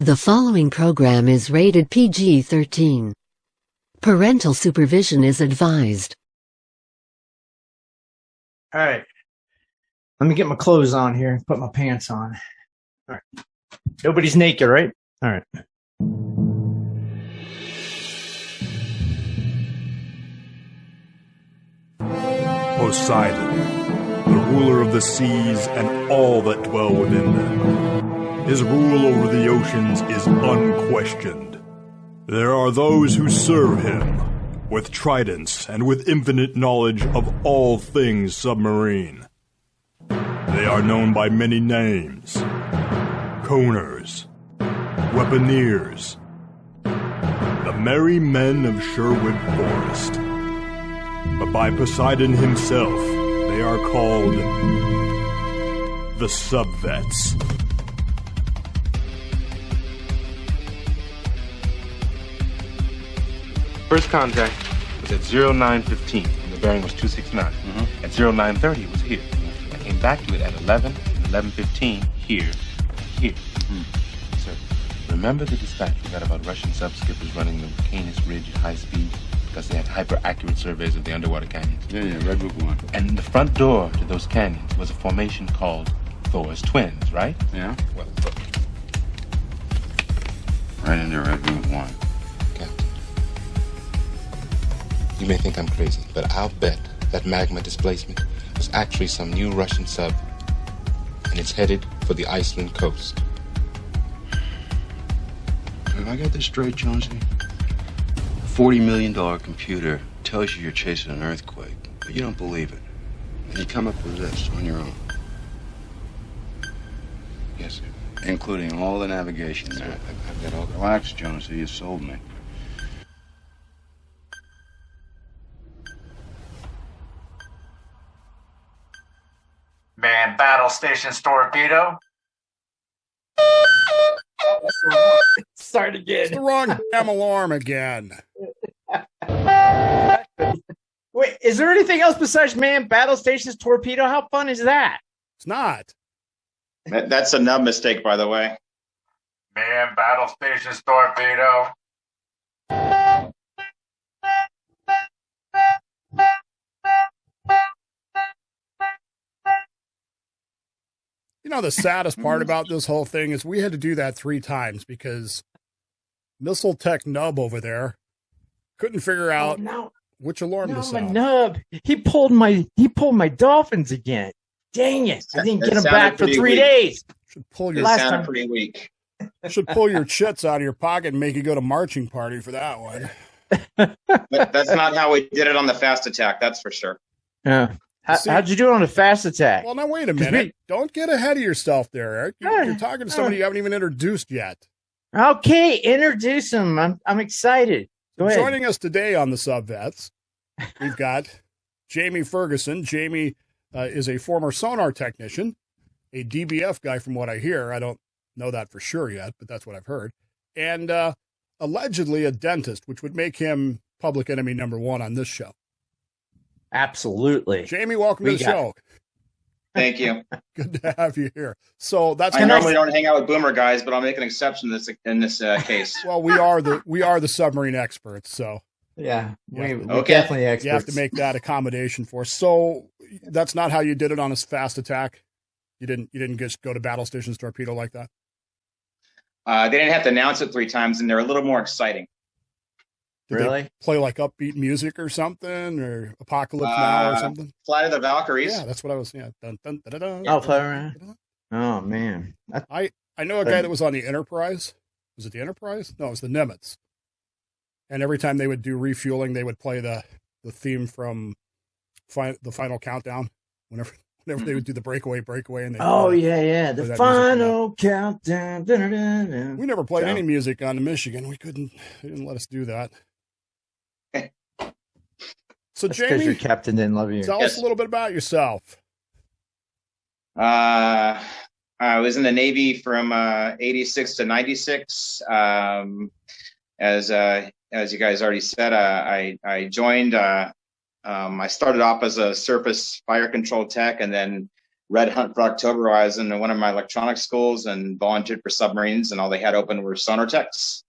The following program is rated PG-13. Parental supervision is advised. All right. Let me get my clothes on here. Put my pants on. All right. Nobody's naked, right? All right. Poseidon, the ruler of the seas and all that dwell within them. His rule over the oceans is unquestioned. There are those who serve him with tridents and with infinite knowledge of all things submarine. They are known by many names: coners, weaponeers, the merry men of Sherwood Forest. But by Poseidon himself, they are called TheSubVets. First contact was at 0915, and the bearing was 269. At 0930, it was here. I came back to it at 11 and 11:15, here. Sir, remember the dispatch we got about Russian sub-skippers running the Canis Ridge at high speed? Because they had hyper-accurate surveys of the underwater canyons. Yeah, Red Book 1. And the front door to those canyons was a formation called Thor's Twins, right? Yeah? Well, look. Right into Red Book 1. Captain, you may think I'm crazy, but I'll bet that magma displacement was actually some new Russian sub, and it's headed for the Iceland coast. Have I got this straight, Jonesy? A $40 million computer tells you you're chasing an earthquake, but you don't believe it. And you come up with this on your own. Yes, sir. Including all the navigation. Sir, I've got all the... Relax, Jonesy, you sold me. Man, battle station's torpedo. Start again. It's the wrong damn alarm again. Wait, is there anything else besides man, battle station's torpedo? How fun is that? It's not. That's a nub mistake, by the way. Man, battle station's torpedo. You know, the saddest part about this whole thing is we had to do that 3 times because Missile Tech Nub over there couldn't figure out which alarm to my sound. nub. He pulled my dolphins again. Dang it. I didn't get them back for 3 days. Should pull It your Last sounded time- pretty weak. should pull your chits out of your pocket and make you go to marching party for that one. But that's not how we did it on the fast attack, that's for sure. Yeah. See- How'd you do it on a fast attack? Well, now wait a 'Cause minute. Don't get ahead of yourself there, Eric. You're talking to somebody you haven't even introduced yet. Okay, introduce him. I'm excited. Go ahead. Joining us today on the SubVets, we've got Jamie Ferguson. Jamie is a former sonar technician, a DBF guy from what I hear. I don't know that for sure yet, but that's what I've heard. And allegedly a dentist, which would make him public enemy number 1 on this show. Absolutely. Jamie, welcome to the show. Thank you. Good to have you here. So that's I normally don't hang out with boomer guys, but I'll make an exception in this case. well, we are the submarine experts, so Yeah. We're Okay. definitely experts. you have to make that accommodation for us. So that's not how you did it on a fast attack. You didn't just go to battle stations torpedo like that. They didn't have to announce it 3 times, and they're a little more exciting. Did Really? they play like upbeat music or something, or Apocalypse Now or something? Flight of the Valkyries. Yeah, that's what I was. Yeah. Dun, dun, dun, dun, dun, Oh, dun, fly dun, around. dun, dun. Oh, man. I know a guy that was on the Enterprise. Was it the Enterprise? No, it was the Nimitz. And every time they would do refueling, they would play the theme from the Final Countdown. Whenever they would do the breakaway, and they Oh, play yeah. play The that final countdown. music. We never played So- any music on the Michigan. They didn't let us do that. So That's because your Jamie, captain didn't love you. tell Yes. us a little bit about yourself. I was in the Navy from 86 to 96. As you guys already said, I joined. I started off as a surface fire control tech, and then Red Hunt for October. I was in one of my electronics schools and volunteered for submarines, and all they had open were sonar techs.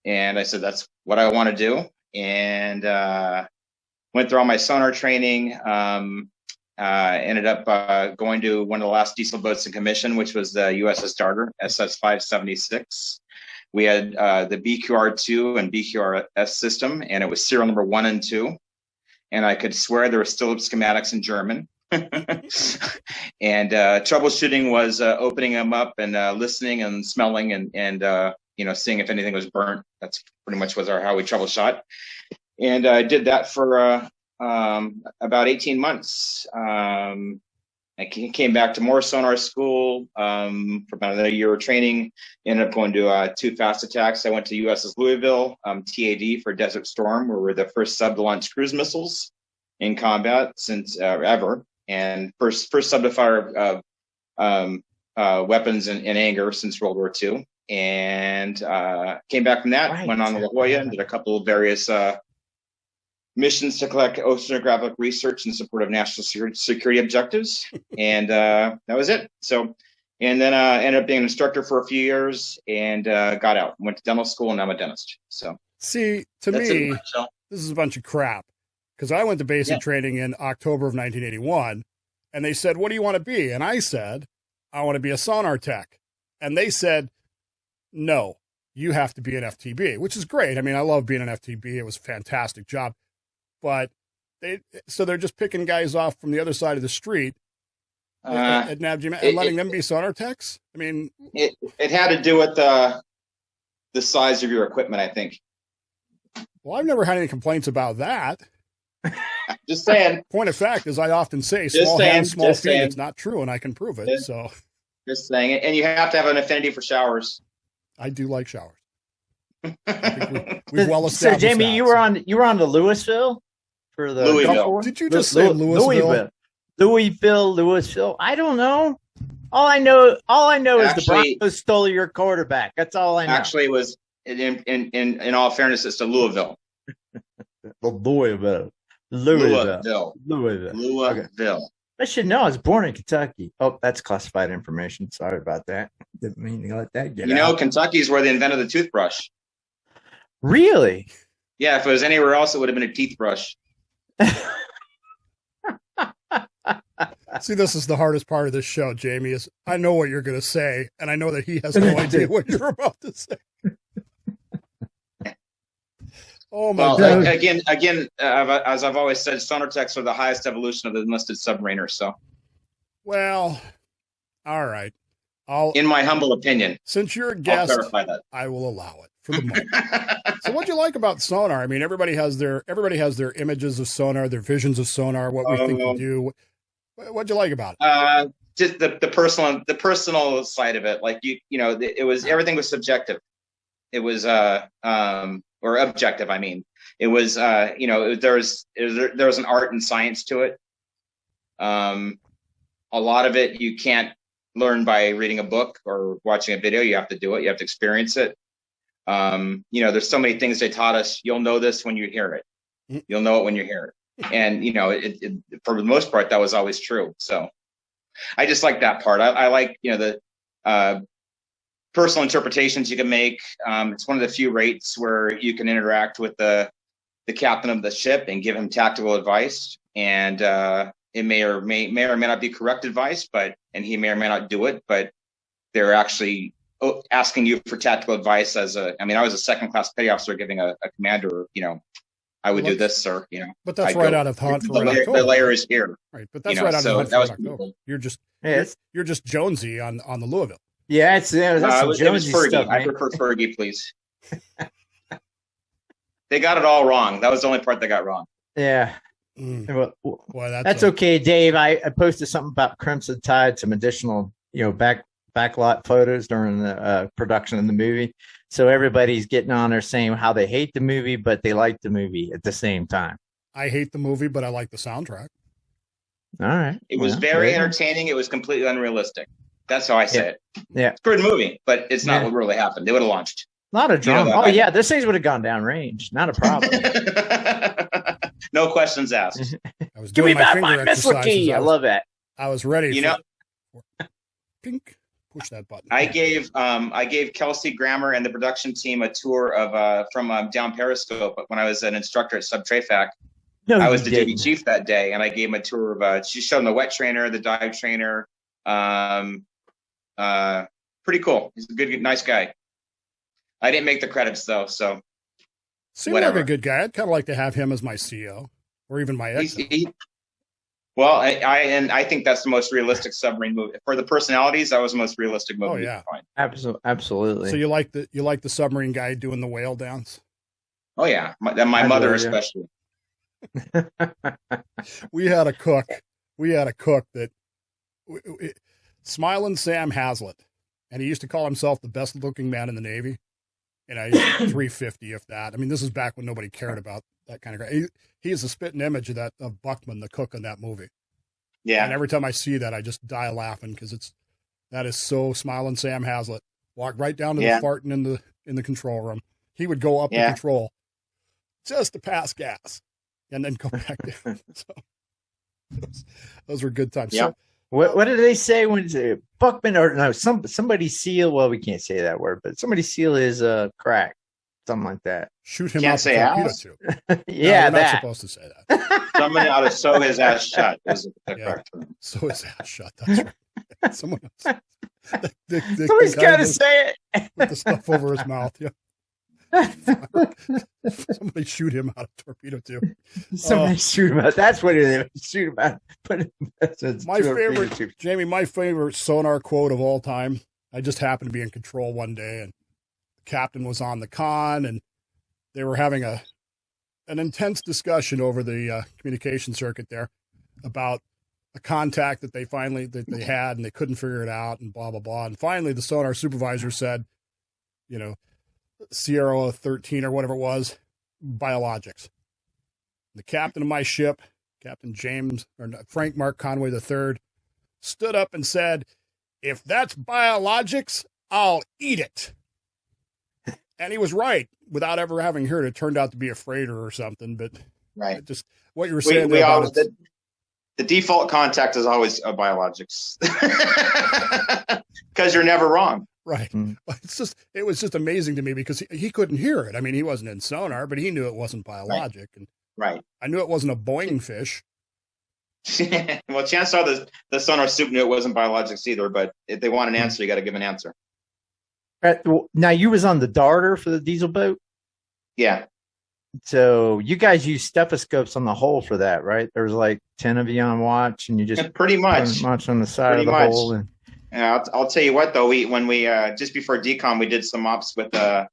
And I said, that's what I want to do. And went through all my sonar training. Ended up going to one of the last diesel boats in commission, which was the USS Darter, SS 576. We had the BQR2 and BQRS system, and it was serial number 1 and 2. And I could swear there were still schematics in German. And troubleshooting was opening them up and listening and smelling and seeing if anything was burnt. That's pretty much was how we troubleshot. And I did that for about 18 months. I came back to more sonar school for about another year of training. Ended up going to 2 fast attacks. I went to USS Louisville, TAD for Desert Storm, where we're the first sub to launch cruise missiles in combat since ever, and first sub to fire weapons in anger since World War II. And came back from that, went on to La Jolla and did a couple of various missions to collect oceanographic research in support of national security objectives. And that was it. So, and then ended up being an instructor for a few years and got out, went to dental school, and I'm a dentist. So, see, to me, this is a bunch of crap, because I went to basic training in October of 1981, and they said, what do you want to be? And I said, I want to be a sonar tech. And they said, no, you have to be an FTB, which is great. I mean, I love being an FTB. It was a fantastic job. But they're just picking guys off from the other side of the street at NAVGM and letting them be sonar techs. I mean, it had to do with the size of your equipment, I think. Well, I've never had any complaints about that. Just saying. Point of fact is, I often say, small hands, small feet. It's not true, and I can prove it. So, just saying it, and you have to have an affinity for showers. I do like showers. We've well established. So, Jamie, that, you were on the Louisville for the Louisville. Did you just say Louisville? Louisville. I don't know. All I know is the Broncos stole your quarterback. That's all I know. Actually, it was in all fairness, it's to Louisville. Louisville. Okay. I should know. I was born in Kentucky. Oh, that's classified information. Sorry about that. Didn't mean to let that get out. Kentucky's where they invented the toothbrush. Really? Yeah, if it was anywhere else, it would have been a teeth brush. See, this is the hardest part of this show, Jamie, is I know what you're going to say, and I know that he has no idea what you're about to say. Oh my God. Again, as I've always said, sonar techs are the highest evolution of the enlisted submariner. So, well, all right. In my humble opinion, since you're a guest, I will allow it for the moment. So, what'd you like about sonar? I mean, everybody has their images of sonar, their visions of sonar, what we think we do. What'd you like about it? Just the personal side of it. Like it was everything was subjective. It was or objective. I mean, it was there was an art and science to it. A lot of it you can't learn by reading a book or watching a video. You have to do it. You have to experience it. There's so many things they taught us. You'll know this when you hear it. You'll know it when you hear it. And for the most part, that was always true. So I just like that part. I like the personal interpretations you can make. It's one of the few rates where you can interact with the captain of the ship and give him tactical advice. And it may or may not be correct advice, and he may or may not do it, but they're actually asking you for tactical advice. I was a second-class petty officer giving a commander, I would do this, sir. But that's right out of Hunt. The layer is here. Right, but that's right out of Hunt. You're just Jonesy on the Louisville. Yeah, that's Jonesy Fergie. stuff. I prefer Fergie, please. They got it all wrong. That was the only part they got wrong. Yeah. Boy, that's okay, Dave. I posted something about Crimson Tide, some additional, backlot photos during the production of the movie. So everybody's getting on there saying how they hate the movie, but they like the movie at the same time. I hate the movie, but I like the soundtrack. All right. It was very entertaining. It was completely unrealistic. That's how I say it. Yeah. It's a good movie, but it's not what really happened. They would have launched. A lot of drama. This thing would have gone down range. Not a problem. No questions asked. Give me back my missile key. I love that. I was ready. pink, push that button. I gave Kelsey Grammer and the production team a tour of from down Periscope when I was an instructor at SubTrafac. No, I was the you duty didn't. chief that day, and I gave him a tour of. She showed him the wet trainer, the dive trainer. Pretty cool. He's a good, nice guy. I didn't make the credits though, so Seemed whatever. like a good guy. I'd kind of like to have him as my CO or even my ex. Well, I think that's the most realistic submarine movie for the personalities. That was the most realistic movie. Oh yeah, absolutely. So you like the submarine guy doing the whale dance? Oh yeah, my mother especially. We had a cook that Smiling Sam Hazlitt, and he used to call himself the best looking man in the Navy. And I 350, if that. I mean, this is back when nobody cared about that kind of guy. He is a spitting image of Buckman, the cook in that movie. Yeah. And every time I see that, I just die laughing because that is so Smiling Sam Hazlitt. Walk right down to the farting in the control room. He would go up the control just to pass gas and then go back down. So those were good times. Yeah. So, what did they say when Buckman or no somebody seal? Well, we can't say that word, but somebody seal his crack, something like that. Shoot him Can't out say the torpedo ass? tube. Yeah, no, that. not supposed to say that. Somebody ought to sew his ass shut. Is the correct term. So his ass shut. That's right. Someone else. Somebody's got to say it. With the stuff over his mouth. Yeah. Somebody shoot him out of torpedo tube. Somebody shoot him out. That's what it is. Shoot him out. My favorite, Jamie, my favorite sonar quote of all time. I just happened to be in control one day, and the captain was on the con, and they were having an intense discussion over the communication circuit there about a contact that they had, and they couldn't figure it out, and blah blah blah. And finally, the sonar supervisor said, Sierra 13 or whatever it was, biologics. The captain of my ship, Captain Frank Mark Conway III, stood up and said, "If that's biologics, I'll eat it." And he was right, without ever having heard it. Turned out to be a freighter or something, but right. Just what you were saying. The default contact is always biologics because you're never wrong. Right. It was just amazing to me because he couldn't hear it. I mean, he wasn't in sonar, but he knew it wasn't biologic. Right. And I knew it wasn't a Boeing fish. Well, chances are the sonar soup knew it wasn't biologics either, but if they want an answer, you got to give an answer. Now, you was on the Darter for the diesel boat? Yeah. So you guys use stethoscopes on the hull for that, right? There was like 10 of you on watch, and you just pretty much on the side of the hull. And I'll tell you what, though, when we just before decom, we did some ops with the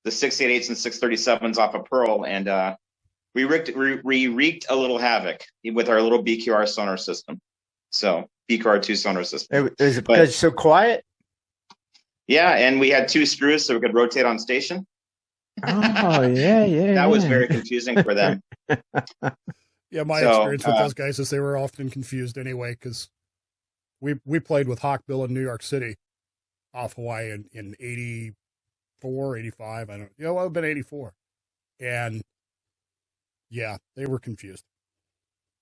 688s and 637s off of Pearl, and we wreaked a little havoc with our little BQR sonar system. So BQR2 sonar system. Is it because it's so quiet? Yeah, and we had 2 screws so we could rotate on station. Oh yeah. That was very confusing for them. Yeah, my experience with those guys is they were often confused anyway, because we played with Hawkbill in New York City off Hawaii in 84, 85. It would have been 84. And yeah, they were confused.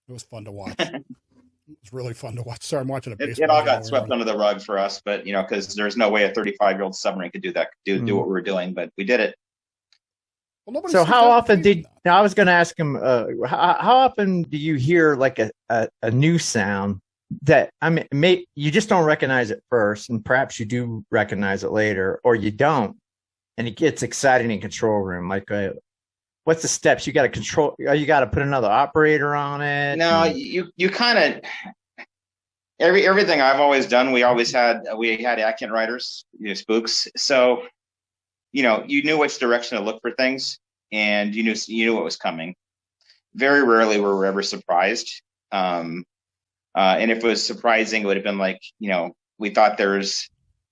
It was fun to watch. It was really fun to watch. Sorry, I'm watching a baseball. It all got swept under the rug for us, but because there's no way a 35-year-old submarine could do that, do what we were doing, but we did it. Well, so how often now I was going to ask him, how often do you hear like a new sound that, I mean, you just don't recognize it first, and perhaps you do recognize it later, or you don't, and it gets exciting in control room? Like, what's the steps? You got to control, you got to put another operator on it? No, you kind of, everything I've always done, we had accent writers, spooks. So, you knew which direction to look for things, and you knew what was coming. Very rarely were we ever surprised. And if it was surprising, it would have been like, we thought there's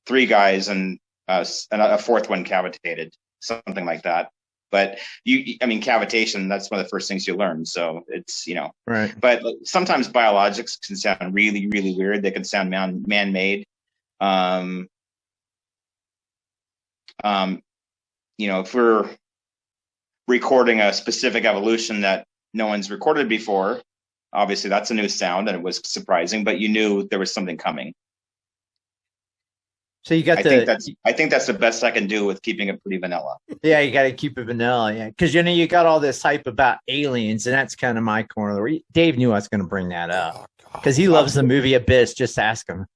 3 guys and a 4th one cavitated, something like that. But cavitation, that's one of the first things you learn. So it's, right. But sometimes biologics can sound really, really weird. They can sound man-made. If we're recording a specific evolution that no one's recorded before, obviously that's a new sound, and it was surprising, but you knew there was something coming. So you got I think that's the best I can do with keeping it pretty vanilla. Yeah, you got to keep it vanilla. Yeah, because you got all this hype about aliens, and that's kind of my corner. Dave knew I was going to bring that up because he loves the movie Abyss. Just ask him.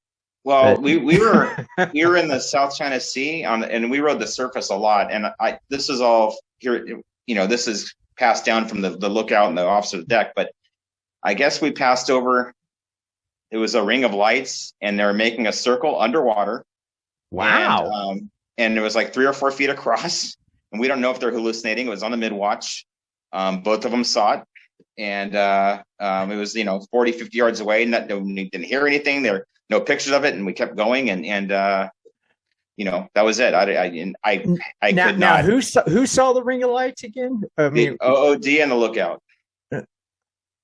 Well, we were in the South China Sea and we rode the surface a lot. And this is all here. This is passed down from the lookout and the officer's deck. But I guess we passed over. It was a ring of lights, and they were making a circle underwater. Wow. And it was like 3 or 4 feet across. And we don't know if they're hallucinating. It was on the midwatch. Both of them saw it. And it was, 40, 50 yards away. We didn't hear anything. There were no pictures of it. And we kept going. And that was it. I could now, not. Who saw the ring of lights again? I mean, the OOD and the lookout.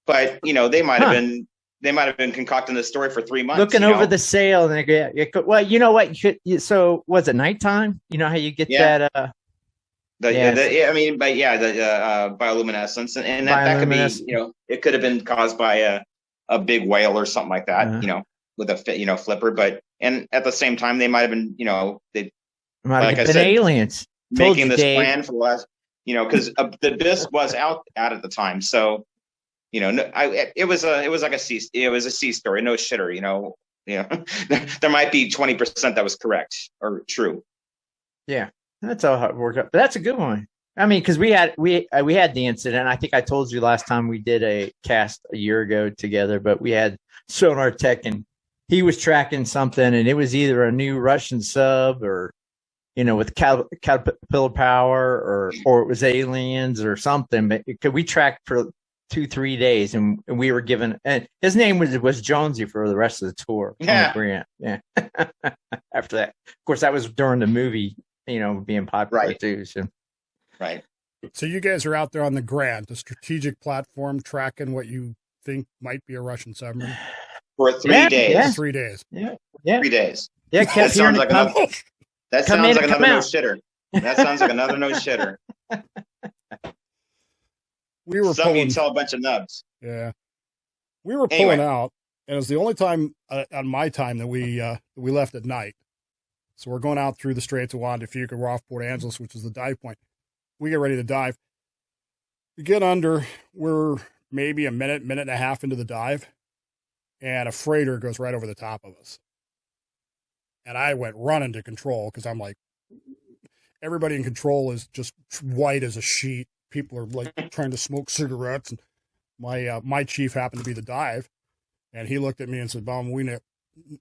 But, they might have been. They might have been concocting this story for 3 months. Looking over the sail, and well, you know what? So was it nighttime? You know how you get that? Bioluminescence, and that could be, it could have been caused by a big whale or something like that. With a flipper, and at the same time, they might have been, they might have been aliens making this plan for the last, because the disc was out at the time, so. It was a sea story, no shitter. There might be 20% that was correct or true. Yeah, that's how it worked out. But that's a good one. I mean, because we had the incident. I think I told you last time we did a cast a year ago together. But we had Sonar Tech, and he was tracking something, and it was either a new Russian sub or with caterpillar power, or it was aliens or something. But we tracked for 2-3 days, and we were given, and his name was Jonesy for the rest of the tour. Yeah. Yeah. After that, of course, that was during the movie, being popular too. So. Right. So you guys are out there on the Grant, the strategic platform, tracking what you think might be a Russian submarine for 3 days. Yeah. 3 days. Yeah. 3 days. Yeah. That sounds like another no shitter. That sounds like another no shitter. We were Some you tell a bunch of nubs. Yeah, we were pulling out, and it was the only time on my time that we left at night. So we're going out through the Straits of Juan de Fuca. We're off Port Angeles, which is the dive point. We get ready to dive. We get under. We're maybe a minute and a half into the dive, and a freighter goes right over the top of us. And I went running to control because I'm like, everybody in control is just white as a sheet. People are like trying to smoke cigarettes, and my chief happened to be the dive, and he looked at me and said, "Bob,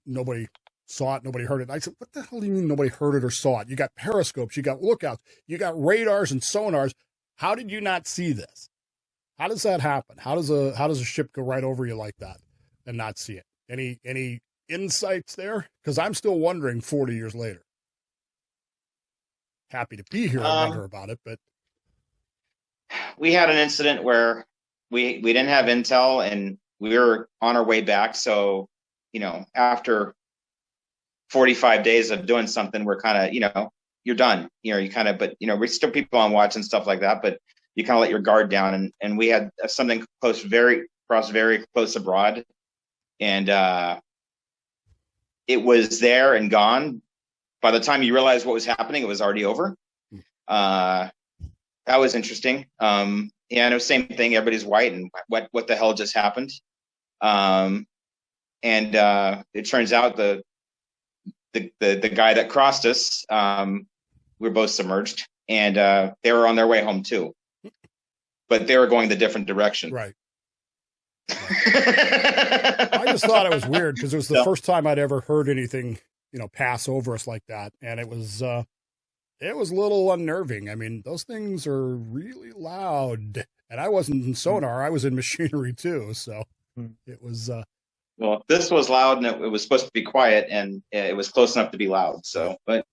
nobody saw it, nobody heard it." And I said, "What the hell do you mean nobody heard it or saw it? You got periscopes, you got lookouts, you got radars and sonars. How did you not see this? How does that happen? How does a ship go right over you like that and not see it? Any insights there? Because I'm still wondering 40 years later. Happy to be here and wonder about it, but." We had an incident where we didn't have intel, and we were on our way back. So, after 45 days of doing something, we're kind of, you're done. But we're still people on watch and stuff like that. But you kind of let your guard down, and we had something very close abroad, and it was there and gone. By the time you realized what was happening, it was already over. That was interesting. And it was same thing. Everybody's white, and what the hell just happened? And it turns out the guy that crossed us, we were both submerged, and they were on their way home too, but they were going the different direction. Right. I just thought it was weird because it was the first time I'd ever heard anything, pass over us like that, and it was a little unnerving. I mean, those things are really loud, and I wasn't in sonar; I was in machinery too. So it was. Well, this was loud, and it was supposed to be quiet, and it was close enough to be loud. So, but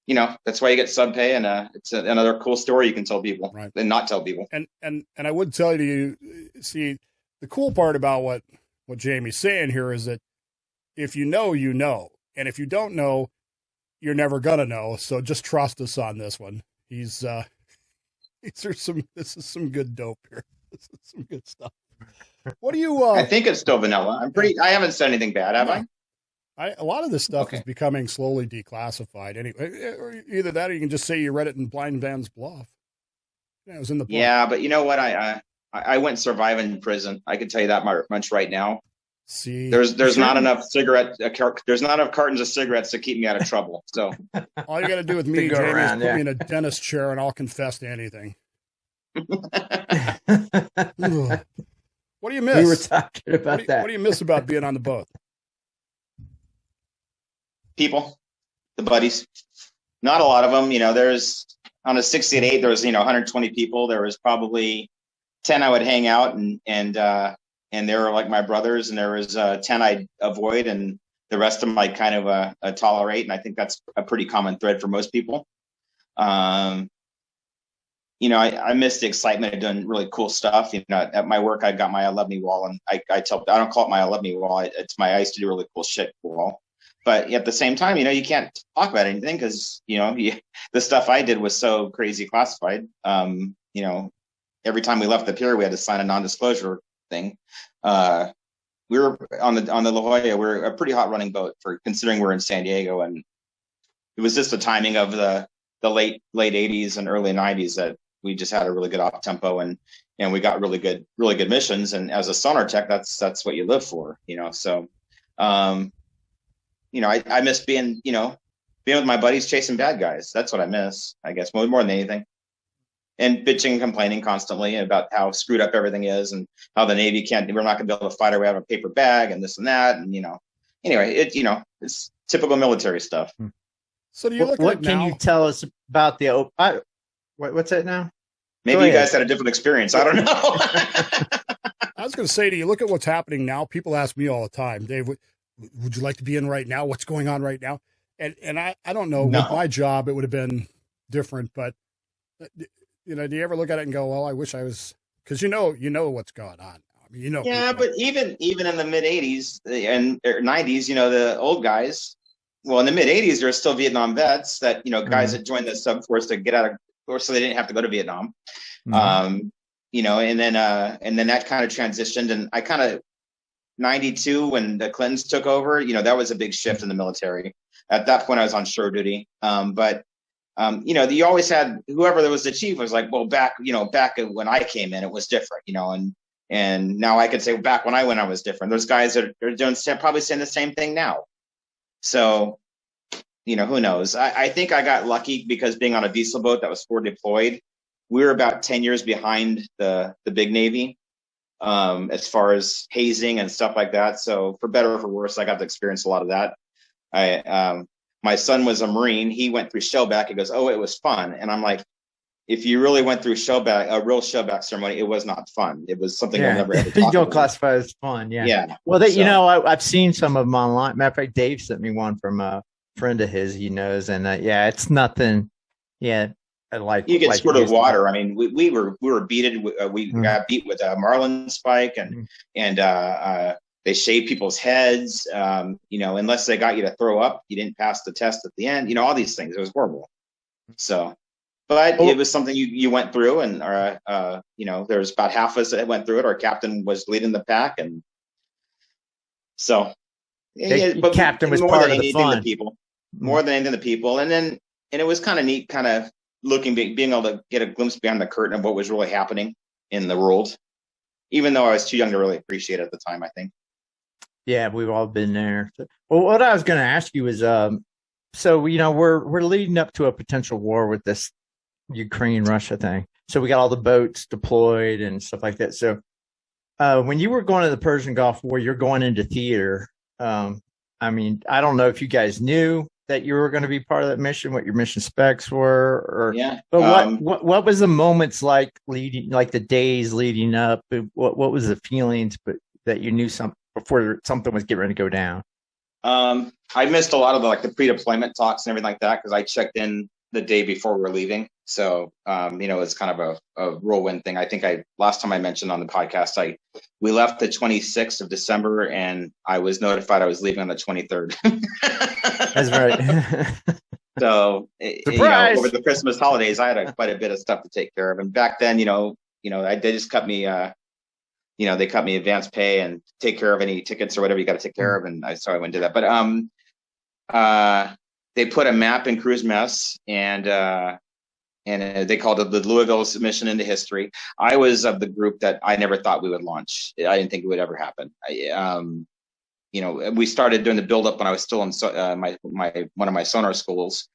that's why you get sub pay, and it's another cool story you can tell people, right, and not tell people. And I would tell you, see, the cool part about what Jamie's saying here is that if you know, and if you don't know, you're never gonna know. So just trust us on this one. This is some good dope here. This is some good stuff. What do you? I think it's still vanilla. I haven't said anything bad, have I? A lot of this stuff is becoming slowly declassified. Anyway, or either that, or you can just say you read it in Blind Man's Bluff. Yeah, it was in the book. Yeah, but you know what? I went surviving in prison. I can tell you that much right now. See, there's not enough there's not enough cartons of cigarettes to keep me out of trouble. So all you got to do with me, Jamie, is put me in a dentist chair, and I'll confess to anything. What do you miss? We were talking about that. What do you miss about being on the boat? People, the buddies. Not a lot of them. There's on a 68, there was 120 people. There was probably 10 I would hang out and they were like my brothers, and there was 10 I'd avoid, and the rest of them I kind of tolerate. And I think that's a pretty common thread for most people. I miss the excitement of doing really cool stuff. At my work, I got my I Love Me wall, and I don't call it my I Love Me wall. It's my I used to do really cool shit wall. But at the same time, you can't talk about anything because, the stuff I did was so crazy classified. Every time we left the pier, we had to sign a non-disclosure thing. We were on the La Jolla. We're a pretty hot running boat for considering we're in San Diego, and it was just the timing of the late 80s and early 90s that we just had a really good op tempo, and we got really good missions. And as a sonar tech, that's what you live for, So, I miss being with my buddies chasing bad guys. That's what I miss, I guess, more than anything. And bitching and complaining constantly about how screwed up everything is, and how the Navy we're not going to be able to fight our way out of a paper bag, and this and that. And, anyway, it's typical military stuff. So do you look what at can now? you tell us about the, what's that now? Maybe you guys had a different experience. I don't know. I was going to say, do you look at what's happening now? People ask me all the time, Dave, would you like to be in right now? What's going on right now? And I don't know. No. With my job, it would have been different, but do you ever look at it and go, well, I wish I was, because you know what's going on. I mean, Yeah, but even in the mid 80s and 90s, the old guys, well, in the mid 80s, there were still Vietnam vets that, guys that joined the sub force to get out of, or so they didn't have to go to Vietnam. And then that kind of transitioned, and I kind of 92 when the Clintons took over, that was a big shift in the military. At that point, I was on shore duty. But you always had whoever there was the chief was like, well, back when I came in, it was different, and now I could say back when I went, I was different. There's guys that are doing probably saying the same thing now. So, who knows? I think I got lucky because being on a diesel boat that was forward deployed, we were about 10 years behind the big Navy as far as hazing and stuff like that. So for better or for worse, I got to experience a lot of that. My son was a Marine. He went through shellback. He goes, "Oh, it was fun." And I'm like, if you really went through a real shellback ceremony, it was not fun. It was something I'll never ever talk You don't about. classify as fun. Yeah. Yeah. Well, I've seen some of them online. Matter of fact, Dave sent me one from a friend of his he knows. And it's nothing. Yeah. Like you get squirt of water. I mean, we were beaten. We got beat with a marlin spike, and they shaved people's heads. Unless they got you to throw up, you didn't pass the test at the end. All these things. It was horrible. So, but it was something you went through, and there was about half of us that went through it. Our captain was leading the pack, and so but captain was part of the fun. More than anything, the people, and it was kind of neat, kind of being able to get a glimpse behind the curtain of what was really happening in the world, even though I was too young to really appreciate it at the time, I think. Yeah, we've all been there. Well, what I was going to ask you is, so we're leading up to a potential war with this Ukraine-Russia thing. So we got all the boats deployed and stuff like that. So when you were going to the Persian Gulf War, you're going into theater. I don't know if you guys knew that you were going to be part of that mission, what your mission specs were, but what was the moments like the days leading up? What was the feelings, but that you knew before something was getting ready to go down? I missed a lot of the pre-deployment talks and everything like that because I checked in the day before we were leaving. So, it's kind of a whirlwind thing. I think last time I mentioned on the podcast, we left the 26th of December and I was notified I was leaving on the 23rd. That's right. So, over the Christmas holidays, I had quite a bit of stuff to take care of. And back then, they just cut me they cut me advance pay and take care of any tickets or whatever you got to take care of. And so I went and did that. But they put a map in cruise mess, and they called it the Louisville mission into history. I was of the group that I never thought we would launch. I didn't think it would ever happen. We started doing the buildup when I was still in one of my sonar schools,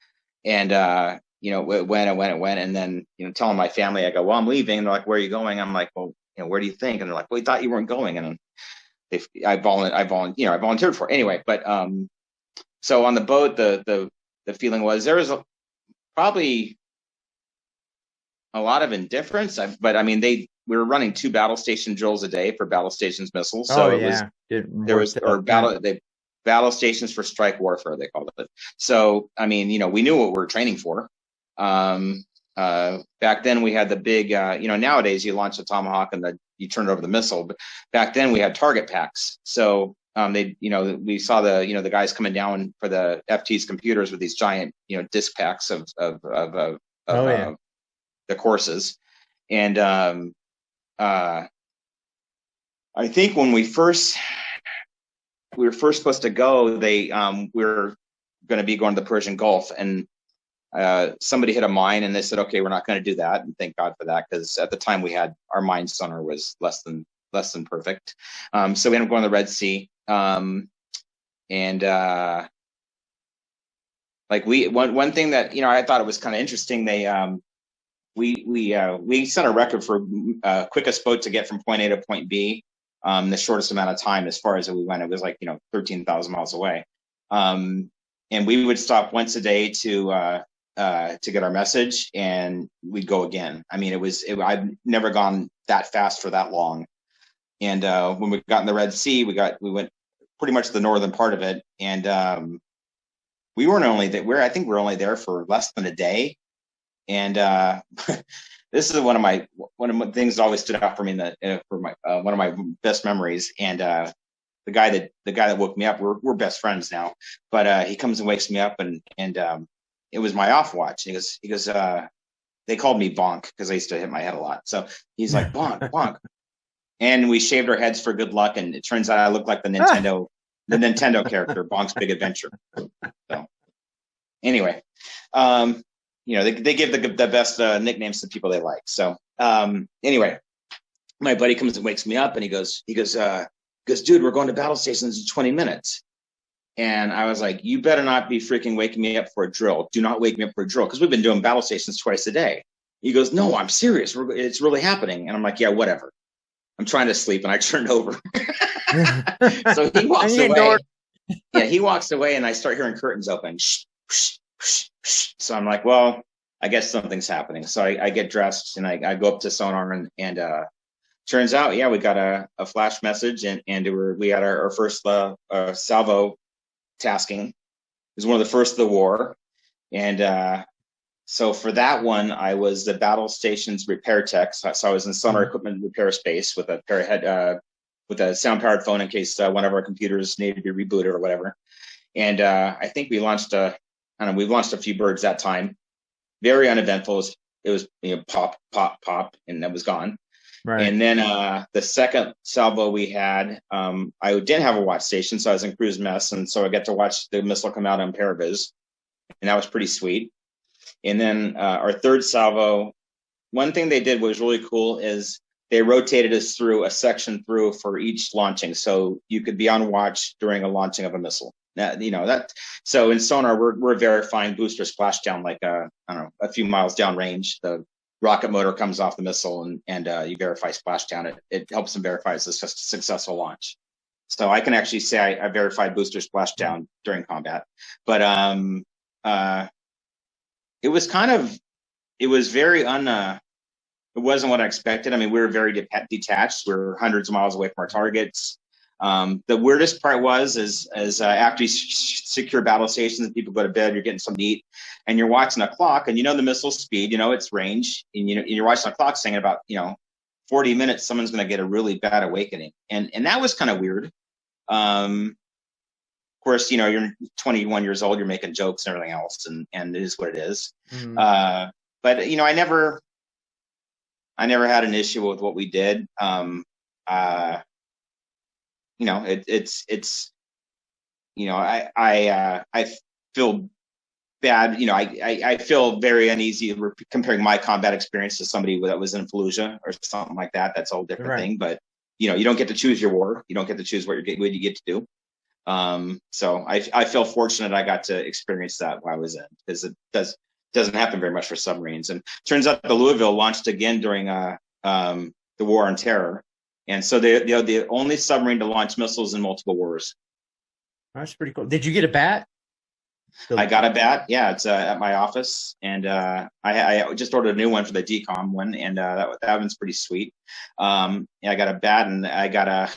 and it went, and then telling my family, I go, well, I'm leaving, and they're like, where are you going? I'm like, well, where do you think? And they're like, well, we thought you weren't going, and I volunteered for it anyway. But so on the boat, the feeling was there was probably a lot of indifference, but I mean, we were running 2 battle station drills a day for battle stations missiles. So battle stations for strike warfare, they called it. So, I mean, we knew what we were training for. Back then we had the big, nowadays you launch a Tomahawk and you turn it over the missile, but back then we had target packs. So we saw the guys coming down for the FT's computers with these giant, disc packs of the courses. And I think when we were first supposed to go, we were going to be going to the Persian Gulf, and somebody hit a mine, and they said, okay, we're not going to do that. And thank God for that, because at the time our mine sonar was less than perfect. So we ended up going to the Red Sea. One thing that I thought it was kind of interesting, we set a record for quickest boat to get from point A to point B, the shortest amount of time as far as we went. It was 13,000 miles away, and we would stop once a day to get our message, and we'd go again. I mean, I've never gone that fast for that long. And when we got in the Red Sea, we went pretty much the northern part of it, and we weren't only there. I think we're only there for less than a day. And this is one of the things that always stood out for me one of my best memories. And the guy that woke me up, we're best friends now, but he comes and wakes me up, and it was my off watch. He goes, they called me Bonk because I used to hit my head a lot. So he's like, Bonk, Bonk. And we shaved our heads for good luck, and it turns out I look like the Nintendo character, Bonk's Big Adventure. So anyway, they give the best nicknames to people they like. So anyway, my buddy comes and wakes me up, and he goes, dude, we're going to battle stations in 20 minutes. And I was like, you better not be freaking waking me up for a drill. Do not wake me up for a drill, because we've been doing battle stations twice a day. He goes, no, I'm serious. It's really happening. And I'm like, yeah, whatever. I'm trying to sleep, and I turned over. So he walks away. Yeah, he walks away, and I start hearing curtains open. Shh, shh, shh, shh. So I'm like, well, I guess something's happening. So I get dressed, and I go up to Sonar, and turns out, yeah, we got a flash message, and we had our first salvo tasking. It was one of the first of the war. And so for that one, I was the battle station's repair tech. So I was in sonar equipment repair space with a pair of with a sound powered phone in case one of our computers needed to be rebooted or whatever. And I think we launched we've launched a few birds that time. Very uneventful. It was pop, pop, pop, and that was gone. Right. And then the second salvo we had, I didn't have a watch station, so I was in cruise mess, and so I got to watch the missile come out on Paraviz, and that was pretty sweet. And then our third salvo, one thing they did was really cool is they rotated us through a section through for each launching, so you could be on watch during a launching of a missile. So in sonar, we're verifying booster splashdown, like a few miles downrange. The rocket motor comes off the missile, and you verify splashdown. It helps them verify it's a successful launch. So I can actually say I verified booster splashdown during combat. But it was very it wasn't what I expected. I mean, we were very detached. We were hundreds of miles away from our targets. The weirdest part was after you secure battle stations and people go to bed, you're getting something to eat, and you're watching a clock, and the missile speed, its range, and you're watching a clock saying about 40 minutes someone's going to get a really bad awakening, and that was kind of weird. Of course, you're 21 years old, you're making jokes and everything else, and it is what it is. Mm-hmm. But I never had an issue with what we did. you know, it's you know, I feel bad. You know, I feel very uneasy comparing my combat experience to somebody that was in Fallujah or something like that. That's a whole different thing. But you know, you don't get to choose your war. You don't get to choose what you get to do. So I feel fortunate I got to experience that while I was in, because it doesn't happen very much for submarines. And turns out the Louisville launched again during the War on Terror, and so they're the only submarine to launch missiles in multiple wars. That's pretty cool. Did you get a bat? I got a bat. Yeah, it's at my office, and I just ordered a new one for the DCOM one, and that one's pretty sweet. Yeah, I got a bat, and I got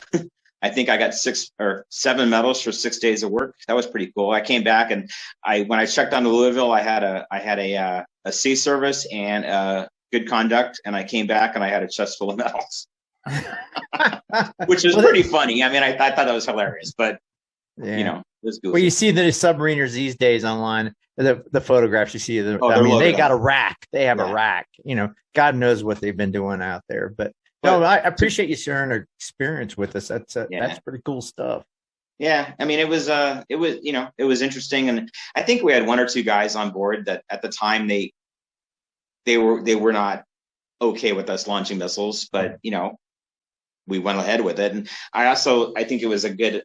I think I got 6 or 7 medals for 6 days of work. That was pretty cool. I came back, and when I checked on the Louisville, I had a sea service and good conduct, and I came back and I had a chest full of medals, which is pretty funny. I mean, I thought that was hilarious, but you know, it was goofy. Well, you see the submariners these days online, the photographs you see. I mean, they got a rack. They have a rack. You know, God knows what they've been doing out there, but. No, I appreciate you sharing our experience with us. That's pretty cool stuff. Yeah, I mean, it was you know, it was interesting, and I think we had 1 or 2 guys on board that at the time they were not okay with us launching missiles, but you know, we went ahead with it. And I think it was a good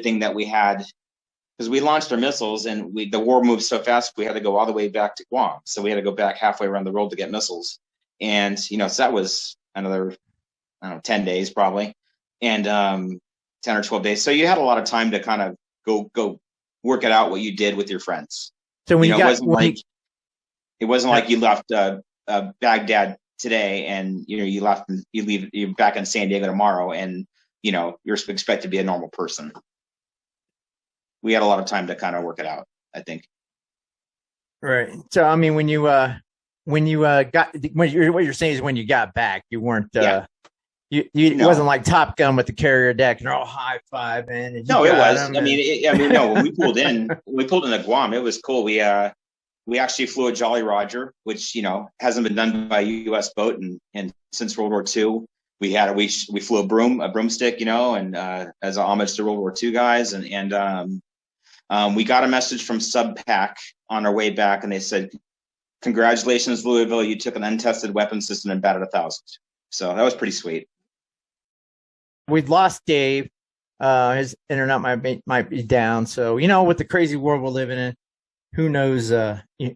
thing that we had, because we launched our missiles, and the war moved so fast we had to go all the way back to Guam, so we had to go back halfway around the world to get missiles, and you know, so that was another, I don't know, 10 days probably, and 10 or 12 days. So you had a lot of time to kind of go work it out what you did with your friends. So when it wasn't like you left Baghdad today, and you know, you're back in San Diego tomorrow, and you know, you're expected to be a normal person. We had a lot of time to kind of work it out, I think. Right. So I mean, what you're saying is when you got back, you weren't. It wasn't like Top Gun with the carrier deck and they're all high fiving. No, it was. I mean, no. When we pulled into Guam, it was cool. We actually flew a Jolly Roger, which you know hasn't been done by a U.S. boat, and since World War II, we flew a broomstick, you know, and as an homage to World War II guys, and we got a message from SubPac on our way back, and they said, "Congratulations, Louisville! You took an untested weapon system and batted 1,000." So that was pretty sweet. We've lost Dave. His internet might be down. So, you know, with the crazy world we're living in, who knows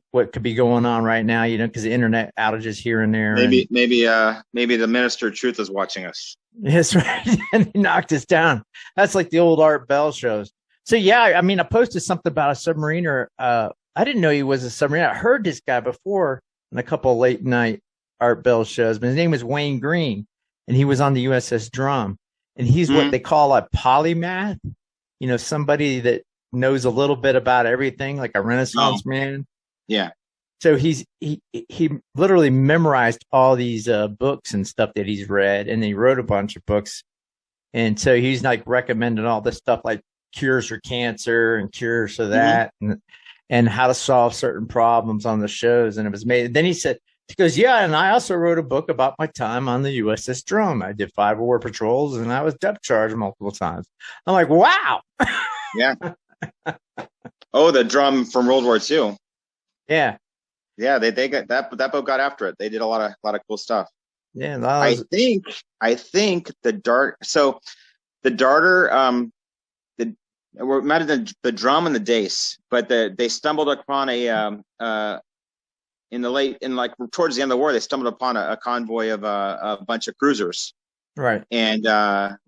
what could be going on right now, you know, because the internet outages here and there. Maybe the Minister of Truth is watching us. That's right. And he knocked us down. That's like the old Art Bell shows. So, yeah, I mean, I posted something about a submariner. I didn't know he was a submariner. I heard this guy before in a couple of late night Art Bell shows, but his name was Wayne Green, and he was on the USS Drum. And he's what they call a polymath, you know, somebody that knows a little bit about everything, like a Renaissance man. Yeah. So he literally memorized all these books and stuff that he's read, and he wrote a bunch of books. And so he's like recommending all this stuff like cures for cancer and cures for that, and how to solve certain problems on the shows. And it was made. Then he goes, yeah, and I also wrote a book about my time on the USS Drum. I did 5 war patrols, and I was depth charged multiple times. I'm like, wow. Yeah. Oh, the Drum from World War II. Yeah. Yeah, they got that boat got after it. They did a lot of cool stuff. Yeah, I think the Dart. So the Darter, we're mad at the Drum and the Dace, but they stumbled upon towards the end of the war, they stumbled upon a convoy of a bunch of cruisers. Right. And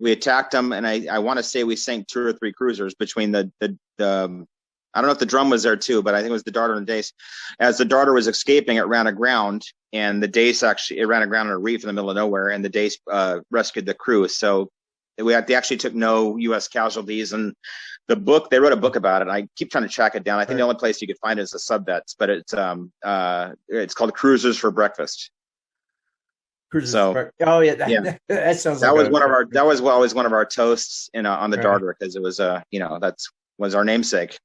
we attacked them, and I want to say we sank 2 or 3 cruisers between the I don't know if the Drum was there too, but I think it was the Darter and the Dace. As the Darter was escaping, it ran aground, and the Dace it ran aground on a reef in the middle of nowhere, and the Dace rescued the crew. So they actually took no U.S. casualties. And the book, they wrote a book about it. I keep trying to track it down. I think the only place you could find it is TheSubVets, but it's called Cruisers for Breakfast. Oh yeah, that sounds. That was always one of our toasts on the Darter, because it was that was our namesake.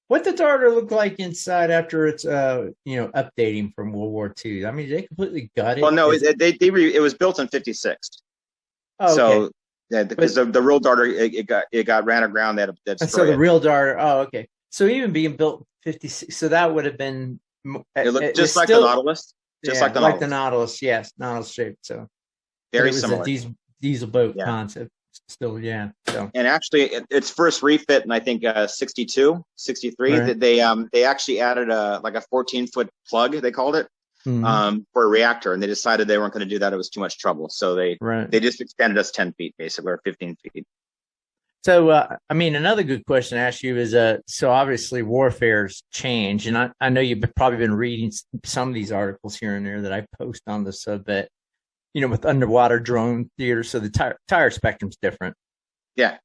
What did the Darter look like inside after it's updating from World War II? I mean, they completely gutted. Well, no, it was built in '56. Oh, okay. So Yeah, because the real darter it got ran aground that so the real darter. Oh, okay. So even being built 56, so that would have been it looked just like the Nautilus, like the Nautilus. Yes, Nautilus shape. So very similar. A diesel boat concept. Still, yeah. So and actually, its first refit in I think 62, 63. Right. They actually added a 14-foot plug. They called it. For a reactor, and they decided they weren't going to do that. It was too much trouble. So they just extended us 10 feet, basically, or 15 feet. So, I mean, another good question to ask you is, so obviously warfare's changed, and I know you've probably been reading some of these articles here and there that I post on the SubVet, with underwater drone theater. So the tire spectrum's different. Yeah.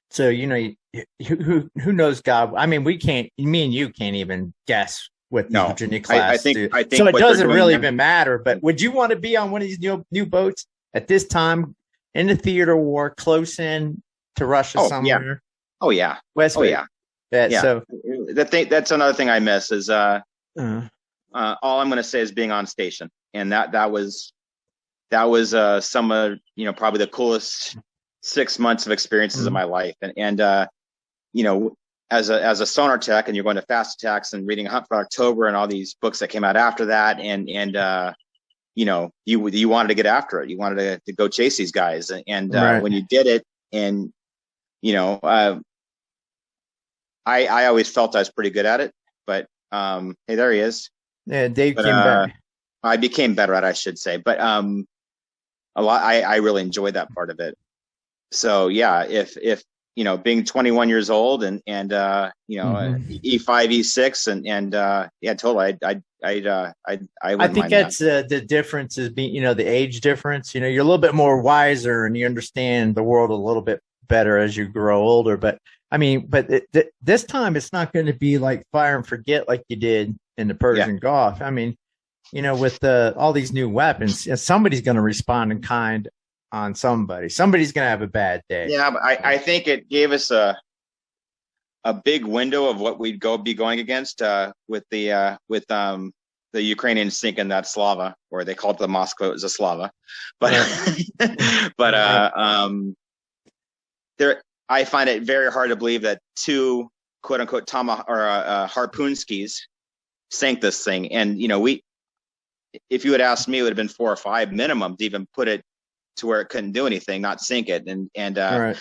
So, who knows God? I mean, me and you can't even guess what the Virginia class I think so it doesn't really even matter. But would you want to be on one of these new boats at this time in the theater war, close in to Russia somewhere? Yeah. Oh yeah. West. Oh yeah. Yeah. So that's another thing I miss is all I'm going to say is being on station, and that was some of probably the coolest 6 months of experiences of my life, and as a sonar tech, and you're going to fast attacks and reading Hunt for October and all these books that came out after that, and you wanted to get after it, you wanted to go chase these guys, and when you did it, and I always felt I was pretty good at it, but hey, there he is. Yeah, Dave came back. I became better at it, I should say, but I really enjoyed that part of it. So yeah, if being 21 years old and E5, E6, and yeah, totally. I think that's the difference is being, the age difference. You're a little bit more wiser and you understand the world a little bit better as you grow older. But I mean, this time it's not going to be like fire and forget like you did in the Persian Gulf. I mean, with all these new weapons, somebody's going to respond in kind on somebody. Somebody's going to have a bad day. Yeah, but I think it gave us a big window of what we'd be going against with the Ukrainians sinking that Slava, or they called it the Moscow. It was a Slava, but I find it very hard to believe that two quote unquote harpoonskis sank this thing, and if you had asked me, it would have been 4 or 5 minimum to even put it to where it couldn't do anything, not sink it. And I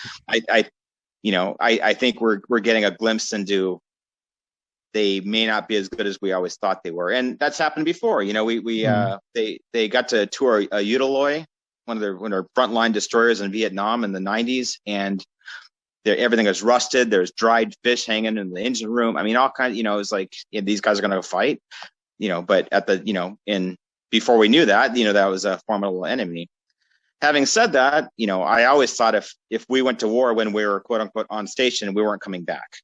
think we're getting a glimpse into they may not be as good as we always thought they were. And that's happened before. They got to tour a Utaloy, one of their frontline destroyers in Vietnam in the 90s, and everything is rusted. There's dried fish hanging in the engine room. I mean, all kinds, it's like these guys are going to fight, but at before we knew that, that was a formidable enemy. Having said that, I always thought if we went to war when we were quote unquote on station, we weren't coming back.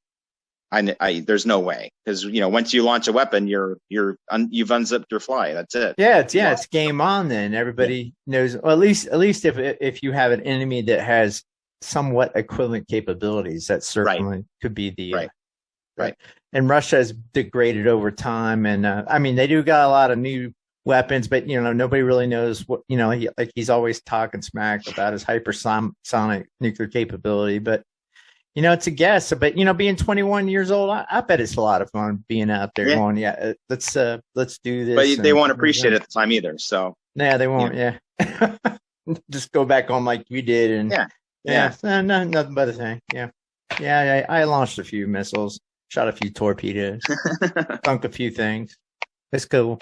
There's no way, because once you launch a weapon, you've unzipped your fly. That's it. It's game on. Then everybody knows. Well, at least if you have an enemy that has somewhat equivalent capabilities, that certainly could be the right. And Russia has degraded over time, and I mean they do got a lot of new weapons, but nobody really knows what he's always talking smack about his hypersonic nuclear capability, but it's a guess. But being 21 years old, I bet it's a lot of fun being out there going, let's do this. But they won't appreciate it at the time either. So they won't. Just go back on like you did, and nothing but a thing. I launched a few missiles, shot a few torpedoes, sunk a few things. It's cool.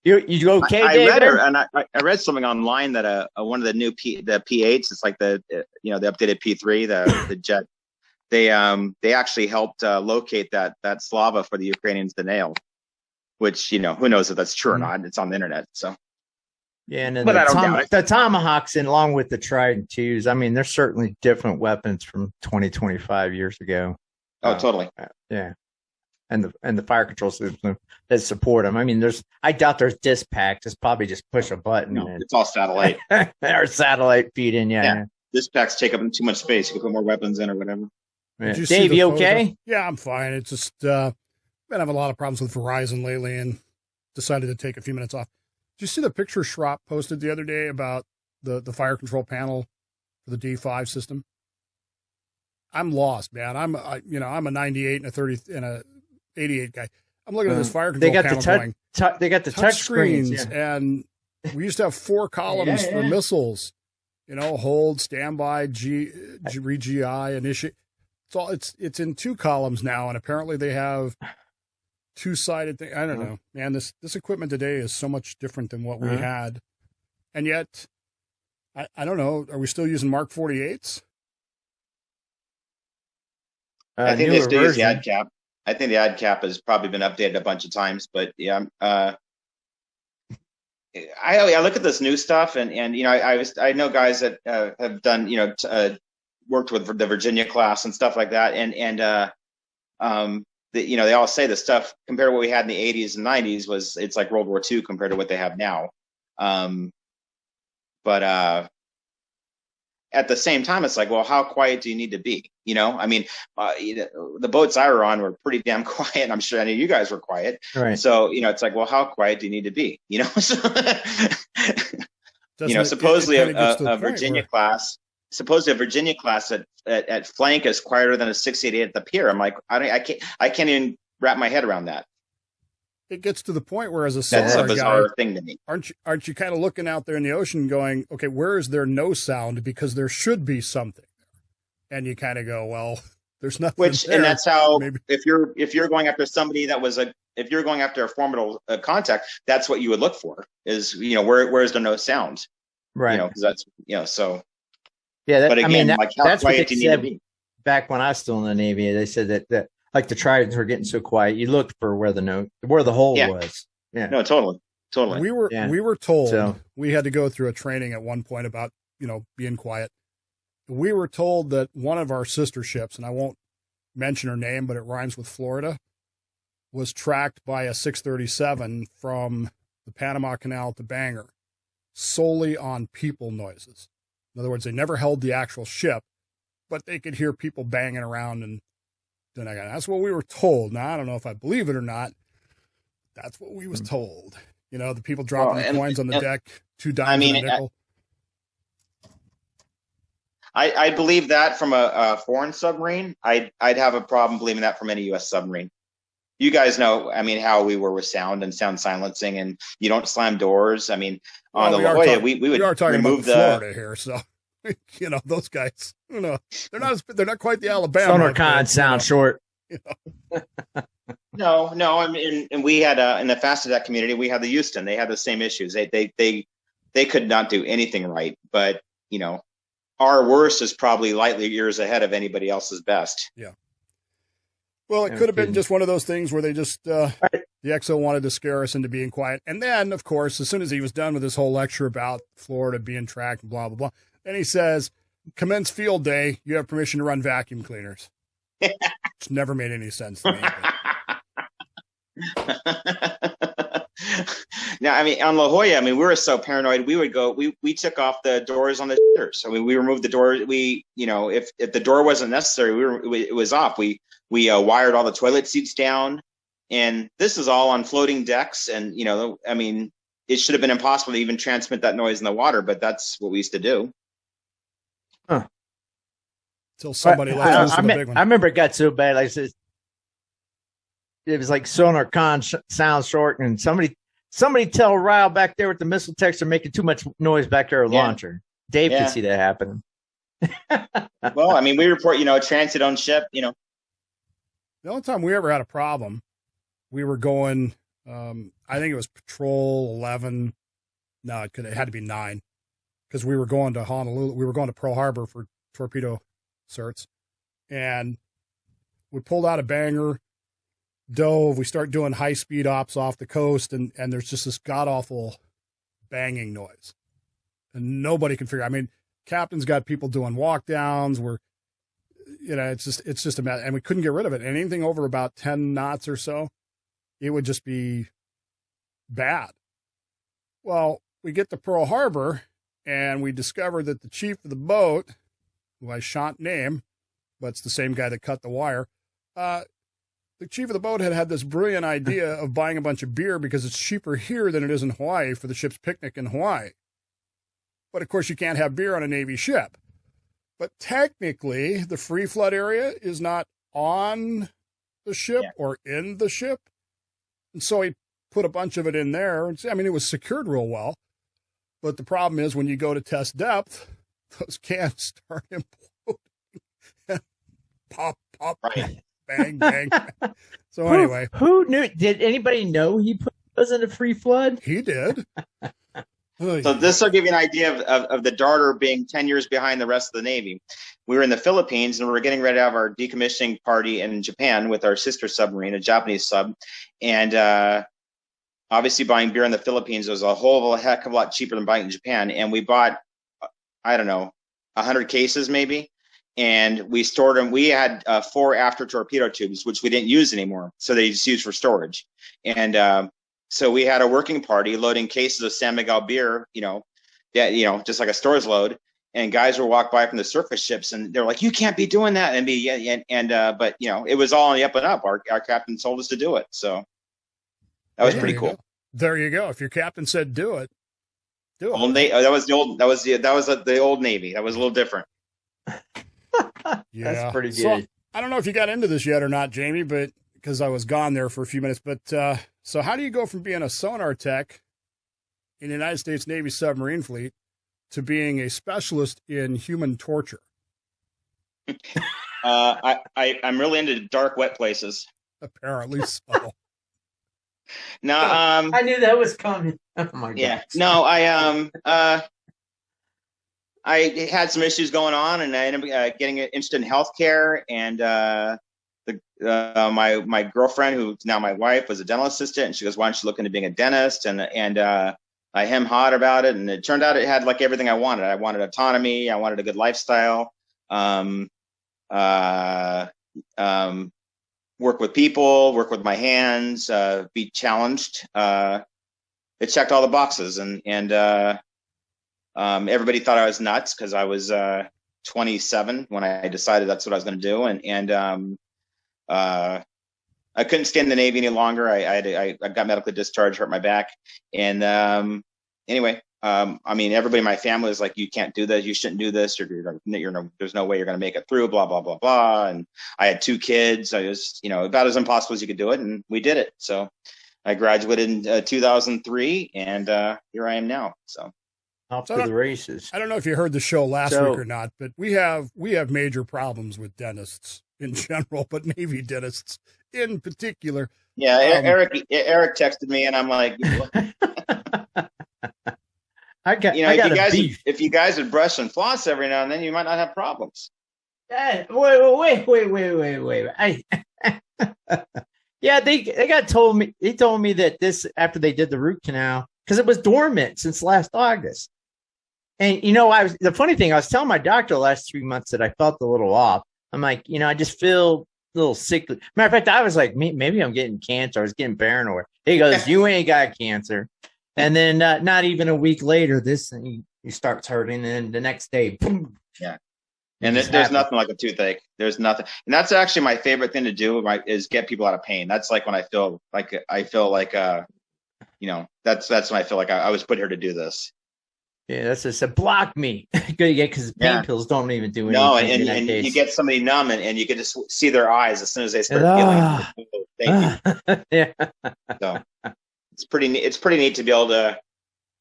You okay, David? I read something online that one of the new the P8s, it's like the updated P3, the jet. They actually helped locate that Slava for the Ukrainians to nail, which who knows if that's true or not. It's on the internet, so. Yeah, and the Tomahawks, and along with the Trident IIs, I mean, they're certainly different weapons from 25 years ago. Oh, totally. Yeah. And the fire control system that support them. I mean, I doubt there's disk packs. It's probably just push a button. No, it's all satellite. Or satellite feed in. Yeah. Disk packs take up too much space. You can put more weapons in or whatever. Yeah. Dave, you okay? Yeah, I'm fine. It's just been having a lot of problems with Verizon lately, and decided to take a few minutes off. Did you see the picture Schropp posted the other day about the fire control panel for the D5 system. I'm lost, man. I'm a 98 and a 30 and a 88 guy. I'm looking at this fire control panel going. They got the touch screens, and we used to have 4 columns for missiles. Hold, standby, GI, initiate. It's in 2 columns now, and apparently they have 2-sided thing. I don't know, man. This equipment today is so much different than what we had, and yet I don't know. Are we still using Mark 48s? I think they still use the ad cap. I think the ad cap has probably been updated a bunch of times, but yeah. I look at this new stuff, and I know guys that have done worked with the Virginia class and stuff like that, and they all say the stuff compared to what we had in the 80s and 90s it's like World War II compared to what they have now. But at the same time, it's like, well, how quiet do you need to be? The boats I were on were pretty damn quiet. And I'm sure any of you guys were quiet. Right. So, it's like, well, how quiet do you need to be? Supposedly a Virginia class at flank is quieter than a 688 at the pier. I'm like, I can't even wrap my head around that. It gets to the point where, as a sonar that's a bizarre guy, thing to me. Aren't you kind of looking out there in the ocean going, okay, where is there no sound? Because there should be something. And you kind of go, well, there's nothing there. And that's how, if you're going after somebody if you're going after a formidable contact, that's what you would look for is, where is there no sound? Right. Because that's, so. Yeah. But again, how that's what quiet they do you need said to be? Back when I was still in the Navy. They said that like the Tridents were getting so quiet, you looked for where the hole was. Yeah. No, totally. We were told we had to go through a training at one point about, being quiet. We were told that one of our sister ships, and I won't mention her name, but it rhymes with Florida, was tracked by a 637 from the Panama Canal to Bangor solely on people noises. In other words, they never held the actual ship, but they could hear people banging around, and then that's what we were told. Now, I don't know if I believe it or not. That's what we was told. The people dropping the coins on the deck, 2 dimes and a nickel. I believe that from a foreign submarine. I'd have a problem believing that from any U.S. submarine. You guys know, how we were with sound and sound silencing, and you don't slam doors. On the La Jolla, we would remove Florida here, so those guys. They're not quite the Alabama. Sonar sound short. No. And we had in the fast attack community, we had the Houston. They had the same issues. They could not do anything right, but our worst is probably light years ahead of anybody else's best. Yeah. Well, it could have been just one of those things where they just, the XO wanted to scare us into being quiet. And then, of course, as soon as he was done with his whole lecture about Florida being tracked and blah, blah, blah, then he says, commence field day, you have permission to run vacuum cleaners. It's never made any sense to me. Now, on La Jolla, we were so paranoid. We would go. We took off the doors on the shitters. We removed the door. If the door wasn't necessary, it was off. We wired all the toilet seats down, and this is all on floating decks. And it should have been impossible to even transmit that noise in the water, but that's what we used to do. Huh. Until somebody left us with a big one. I remember it got so bad. Like I said, it was like sonar sound short, and somebody tell Ryle back there with the missile techs are making too much noise back there at launcher. Dave could see that happening. Well, we report, transit on ship, The only time we ever had a problem, we were going, I think it was patrol 11. No, it had to be 9 because we were going to Honolulu. We were going to Pearl Harbor for torpedo certs, and we pulled out a Bangor, dove. We start doing high-speed ops off the coast, and there's just this god-awful banging noise. And nobody can figure captain's got people doing walk-downs. It's just a mess. And we couldn't get rid of it. And anything over about 10 knots or so, it would just be bad. Well, we get to Pearl Harbor, and we discover that the chief of the boat, who I shan't name, but it's the same guy that cut the wire, the chief of the boat had this brilliant idea of buying a bunch of beer because it's cheaper here than it is in Hawaii for the ship's picnic in Hawaii. But, of course, you can't have beer on a Navy ship. But technically, the free flood area is not on the ship or in the ship. And so he put a bunch of it in there. I mean, it was secured real well. But the problem is when you go to test depth, those cans start imploding. Pop, pop, Right. bang, bang. So anyway. Who knew? Did anybody know he put those in a free flood? He did. So this will give you an idea of the Darter being 10 years behind the rest of the Navy. We were in the Philippines and we were getting ready to have our decommissioning party in Japan with our sister submarine, a Japanese sub. And obviously buying beer in the Philippines was a whole heck of a lot cheaper than buying in Japan. And we bought, I don't know, 100 cases maybe. And we stored them. We had 4 after torpedo tubes, which we didn't use anymore. So they just used for storage. And so we had a working party loading cases of San Miguel beer, just like a store's load. And guys would walk by from the surface ships, and they're like, "You can't be doing that." But it was all on the up and up. Our captain told us to do it, so that was pretty cool. There you go. If your captain said do it, do it. That was the old Navy. That was a little different. Yeah, that's pretty good. So, I don't know if you got into this yet or not, Jamie, but because I was gone there for a few minutes. But so how do you go from being a sonar tech in the United States Navy submarine fleet to being a specialist in human torture? I'm really into dark, wet places. Apparently so. No, I knew that was coming. Oh my god. Yeah. No, I had some issues going on, and I ended up getting interested in healthcare. And my girlfriend, who's now my wife, was a dental assistant, and she goes, "Why don't you look into being a dentist?" And I hem-hawed about it, and it turned out it had like everything I wanted. I wanted autonomy. I wanted a good lifestyle. Work with people, work with my hands, be challenged. It checked all the boxes, and everybody thought I was nuts because I was 27 when I decided that's what I was going to do, and I couldn't stay in the Navy any longer. I got medically discharged, hurt my back, and anyway, I mean, everybody in my family was like, "You can't do this. You shouldn't do this. There's no way you're going to make it through." Blah blah blah blah. And I had 2 kids. I was, about as impossible as you could do it, and we did it. So I graduated in 2003, and here I am now. So off to the races. I don't know if you heard the show last week or not, but we have major problems with dentists in general, but Navy dentists in particular. Yeah, Eric texted me, and I'm like, if you guys would brush and floss every now and then, you might not have problems. Wait. Yeah, they told me that this after they did the root canal, because it was dormant since last August. And the funny thing, I was telling my doctor the last 3 months that I felt a little off. I'm like, I just feel a little sick. Matter of fact, I was like, maybe I'm getting cancer. I was getting paranoid. He goes, "You ain't got cancer." And then not even a week later, this thing he starts hurting, and then the next day, boom. Yeah. And there's nothing like a toothache. There's nothing, and that's actually my favorite thing to do is get people out of pain. That's like when I feel like that's when I feel like I was put here to do this. Yeah, that's just a block me. Because pain pills don't even do anything. No, and you get somebody numb, and you can just see their eyes as soon as they start feeling. Thank you. Yeah. So it's pretty neat to be able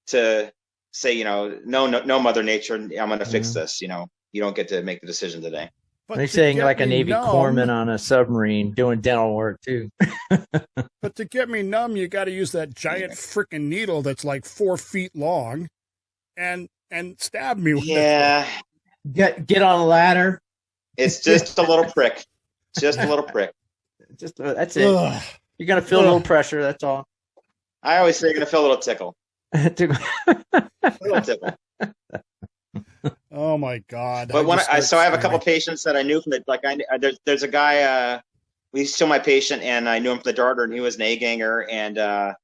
to say, no, Mother Nature, I'm going to fix this. You don't get to make the decision today. But they're saying like a Navy corpsman on a submarine doing dental work too. But to get me numb, you got to use that giant freaking needle that's like 4 feet long, and stab me with it. Yeah. Get on a ladder. It's just a little prick. Just a little prick. That's it. Ugh. You're gonna feel a little pressure. That's all. I always say you're gonna feel a little tickle. A little tickle. Oh my God! But I have a couple patients that I knew from there's a guy. He's still my patient, and I knew him from the Darter, and he was an A-ganger and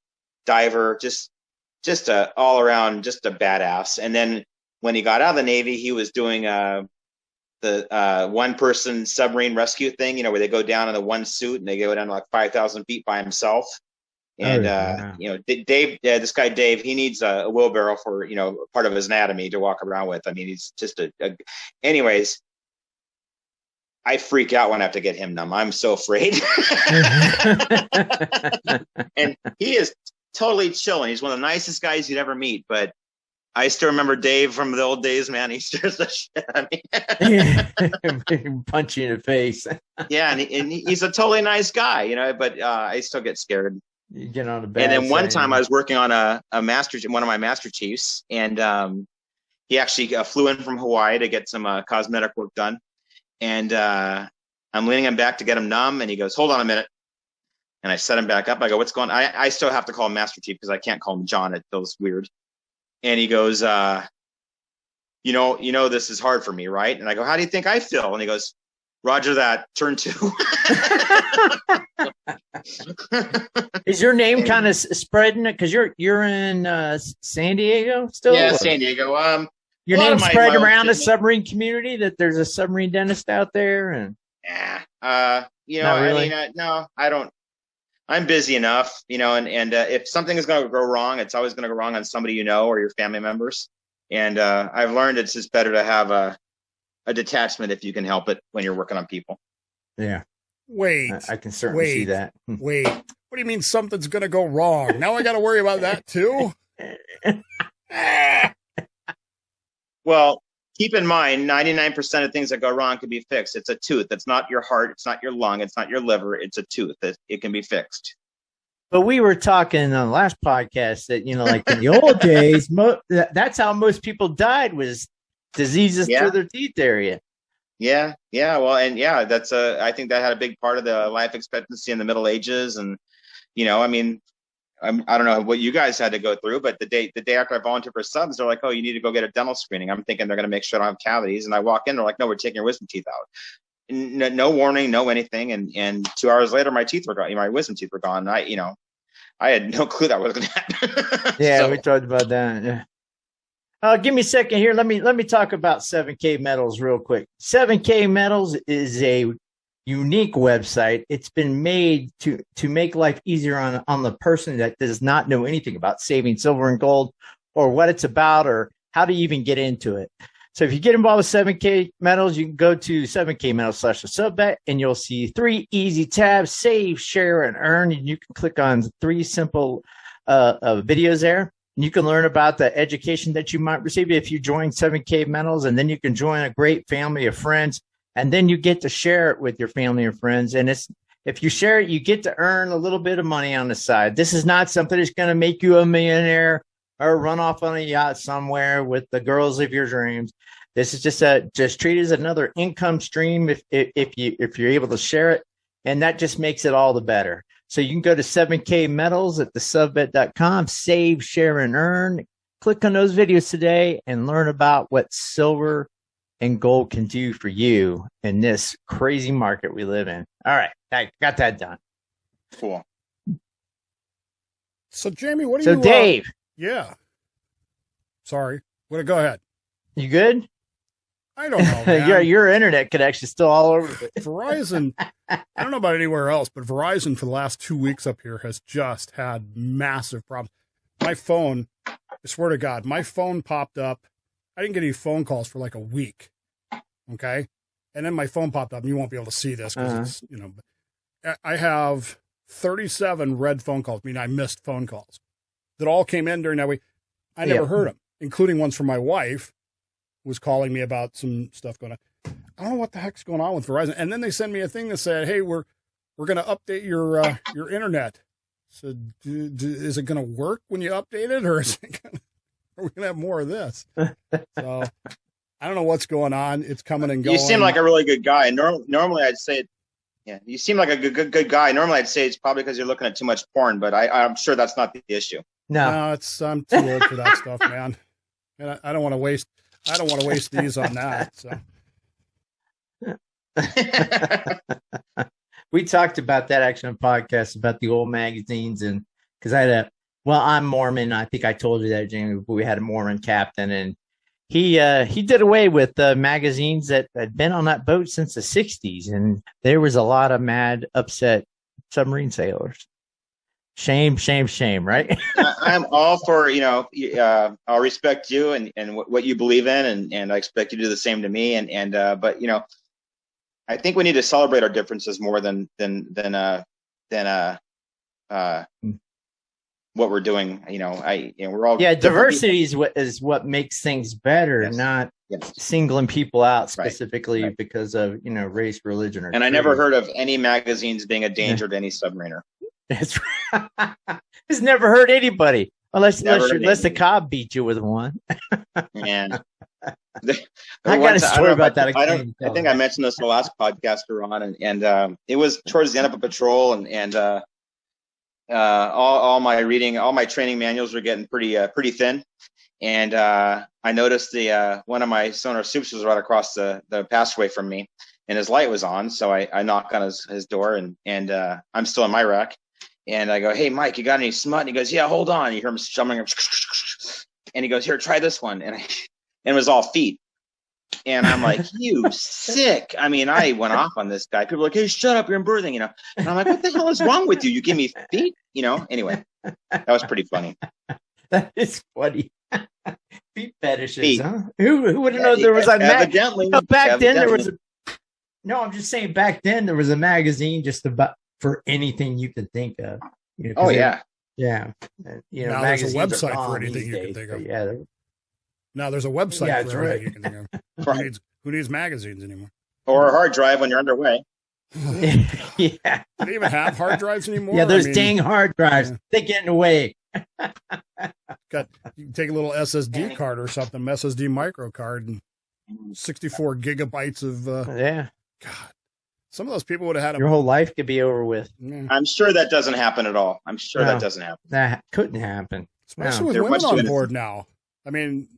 diver, just all around, just a badass. And then when he got out of the Navy, he was doing the one-person submarine rescue thing, where they go down in the one suit and they go down to like 5,000 feet by himself. And wow. Dave, this guy Dave, he needs a wheelbarrow for part of his anatomy to walk around with. I mean, he's just anyways. I freak out when I have to get him numb. I'm so afraid. And he is totally chilling. He's one of the nicest guys you'd ever meet. But I still remember Dave from the old days, man. He scares the shit out of me. Punch you in the face. Yeah, and he's a totally nice guy, but I still get scared. You get on the bad And then one side. time I was working on one of my master chiefs, and he actually flew in from Hawaii to get some cosmetic work done. And I'm leaning him back to get him numb, and he goes, "Hold on a minute." And I set him back up. I go, "What's going on?" I still have to call him Master Chief because I can't call him John. It feels weird. And he goes, you know, this is hard for me, right? And I go, "How do you think I feel?" And he goes, "Roger that. Turn 2." Is your name kind of spreading it? Because you're in San Diego still? Yeah, San Diego. Your name's spread around the submarine community that there's a submarine dentist out there, and Not really. No, I don't. I'm busy enough, and if something is going to go wrong, it's always going to go wrong on somebody or your family members. And I've learned it's just better to have a detachment if you can help it when you're working on people. Yeah. Wait. I can certainly see that. Wait. What do you mean something's going to go wrong? Now I got to worry about that too? Well, keep in mind, 99% of things that go wrong can be fixed. It's a tooth. It's not your heart. It's not your lung. It's not your liver. It's a tooth. It can be fixed. But we were talking on the last podcast that, like in the old days, that's how most people died, was diseases through their teeth area. Yeah. Well, and that's I think that had a big part of the life expectancy in the Middle Ages. And, I don't know what you guys had to go through, but the day after I volunteered for subs, they're like, "Oh, you need to go get a dental screening." I'm thinking they're going to make sure I don't have cavities. And I walk in, they're like, "No, we're taking your wisdom teeth out." No warning, no anything. And 2 hours later, my teeth were gone. My wisdom teeth were gone. And I had no clue that was going to happen. Yeah, we talked about that. Yeah. Give me a second here. Let me talk about 7K Metals real quick. 7K Metals is a unique website. It's been made to make life easier on the person that does not know anything about saving silver and gold, or what it's about, or how to even get into it. So if you get involved with 7K Metals, you can go to 7kmetals/TheSubVet, and you'll see 3 easy tabs: save, share, and earn. And you can click on 3 simple videos there. And you can learn about the education that you might receive if you join 7K Metals, and then you can join a great family of friends. And then you get to share it with your family and friends. And if you share it, you get to earn a little bit of money on the side. This is not something that's going to make you a millionaire or run off on a yacht somewhere with the girls of your dreams. This is just treat it as another income stream if you're able to share it. And that just makes it all the better. So you can go to 7K Metals at TheSubVet.com, save, share, and earn. Click on those videos today and learn about what silver and gold can do for you in this crazy market we live in. All right, I got that done. Cool. So, Jamie, what do you... So, Dave. Yeah. Sorry. Go ahead. You good? I don't know, man. Your internet connection is still all over. Verizon, I don't know about anywhere else, but Verizon for the last 2 weeks up here has just had massive problems. My phone, I swear to God, my phone popped up. I didn't get any phone calls for like a week. Okay. And then my phone popped up, and you won't be able to see this because it's, I have 37 red phone calls. I mean, I missed phone calls that all came in during that week. I never heard them, including ones from my wife who was calling me about some stuff going on. I don't know what the heck's going on with Verizon. And then they send me a thing that said, "Hey, we're going to update your internet." So is it going to work when you update it, or is it gonna, are we going to have more of this? So I don't know what's going on. It's coming and going. You seem like a really good guy. Normally I'd say, you seem like a good guy. Normally I'd say it's probably because you're looking at too much porn, but I'm sure that's not the issue. No, I'm too old for that stuff, man. And I don't want to waste. I don't want to waste these on that. So. We talked about that actually on podcasts about the old magazines, and because I had I'm Mormon. I think I told you that, Jamie. But we had a Mormon captain, and he did away with magazines that had been on that boat since the 60s, and there was a lot of mad, upset submarine sailors. Shame, shame, shame, right? I'm all for, I'll respect you and what you believe in, and I expect you to do the same to me. But I think we need to celebrate our differences more than what we're doing. We're all diversity is what makes things better, not singling people out specifically because of race, religion, or and I never heard of any magazines being a danger to any submariner. That's right. It's never hurt anybody unless the Cobb beat you with one. Yeah. I got a story about that. I think I mentioned this the last podcast we're on, and it was towards the end of a patrol, and all my training manuals were getting pretty thin, and I noticed one of my sonar supes was right across the passageway from me, and his light was on, so I knock on his door, and I'm still in my rack, and I go, "Hey, Mike, you got any smut?" And he goes, "Yeah, hold on." You hear him strumming, and he goes, "Here, try this one," and it was all feet. And I'm like, "You sick." I mean, I went off on this guy. People were like, "Hey, shut up, you're in birthing," And I'm like, "What the hell is wrong with you? You give me feet?" Anyway, that was pretty funny. That is funny. Feet fetishes, huh? Who would have known there was a evidently back then there was I'm just saying back then there was a magazine just about for anything you could think of. Yeah. Now there's a website for anything you can think of. Yeah. Now there's a website for everything you can think of. Right. Who needs magazines anymore? Or a hard drive when you're underway. Yeah. Do they even have hard drives anymore? Yeah, those dang hard drives. Yeah. They get in the way. You can take a little SSD card or something, SSD micro card, and 64 gigabytes of. God, some of those people would have had your whole life could be over with. Yeah. I'm sure that doesn't happen at all. I'm sure that doesn't happen. That couldn't happen, especially with women on board now. I mean,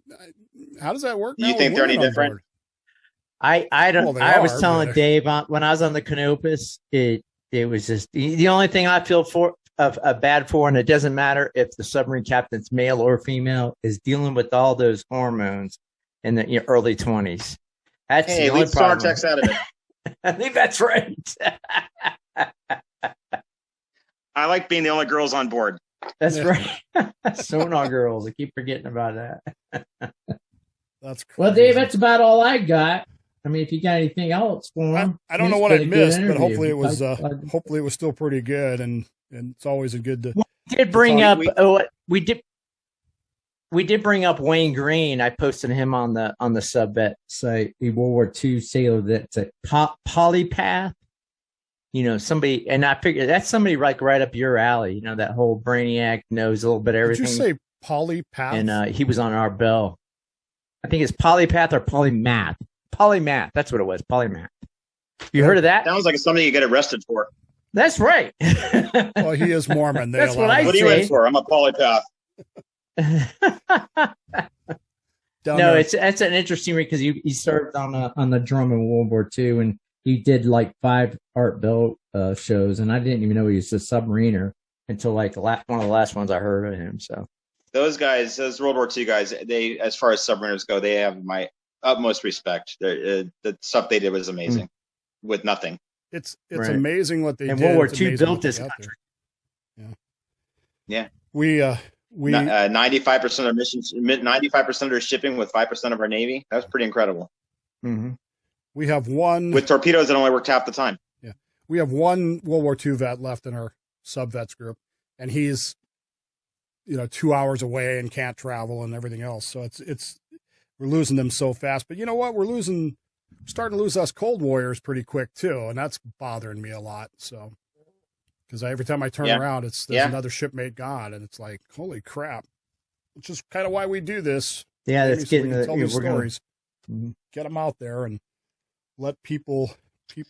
how does that work? Do you think they're any different? I don't. I was telling Dave when I was on the Canopus, it was just the only thing I feel bad for, and it doesn't matter if the submarine captain's male or female, is dealing with all those hormones in the early 20s. That's the only leave Sonar Techs out of it. I think that's right. I like being the only girls on board. That's right. Sonar girls. I keep forgetting about that. That's crazy. Well, Dave, that's about all I got. I mean, if you got anything else for him, I don't know what I missed, but hopefully it was still pretty good, and it's always a good. We did bring up we did bring up Wayne Green. I posted him on the SubVet site. The World War II sailor that's a polypath. Somebody, and I figured that's somebody like right up your alley. That whole brainiac knows a little bit of everything. Did you say polypath? And he was on our bell. I think it's polypath or polymath. Polymath. That's what it was. Polymath. You heard of that? Sounds like it's something you get arrested for. That's right. Well, he is Mormon. That's what I say. What are you in for? I'm a polypath. No, it's an interesting read because he served on the drum in World War II, and he did like 5 Art Bell shows, and I didn't even know he was a submariner until like one of the last ones I heard of him. So those World War II guys, they, as far as submariners go, they have my utmost respect. The stuff they did was amazing with nothing. It's right. Amazing what they and did. World War II built this country. Yeah. We 95% of their missions, 95% of their shipping with 5% of our Navy. That's pretty incredible. Mm-hmm. We have one with torpedoes that only worked half the time. Yeah, we have one World War II vet left in our sub-vets group, and he's 2 hours away and can't travel and everything else. So it's we're losing them so fast. But you know what? We're starting to lose us cold warriors pretty quick too, and that's bothering me a lot. So because every time I turn around, there's another shipmate gone, and it's like, holy crap! Which is kind of why we do this. Yeah, that's getting tell these stories. Get them out there and let people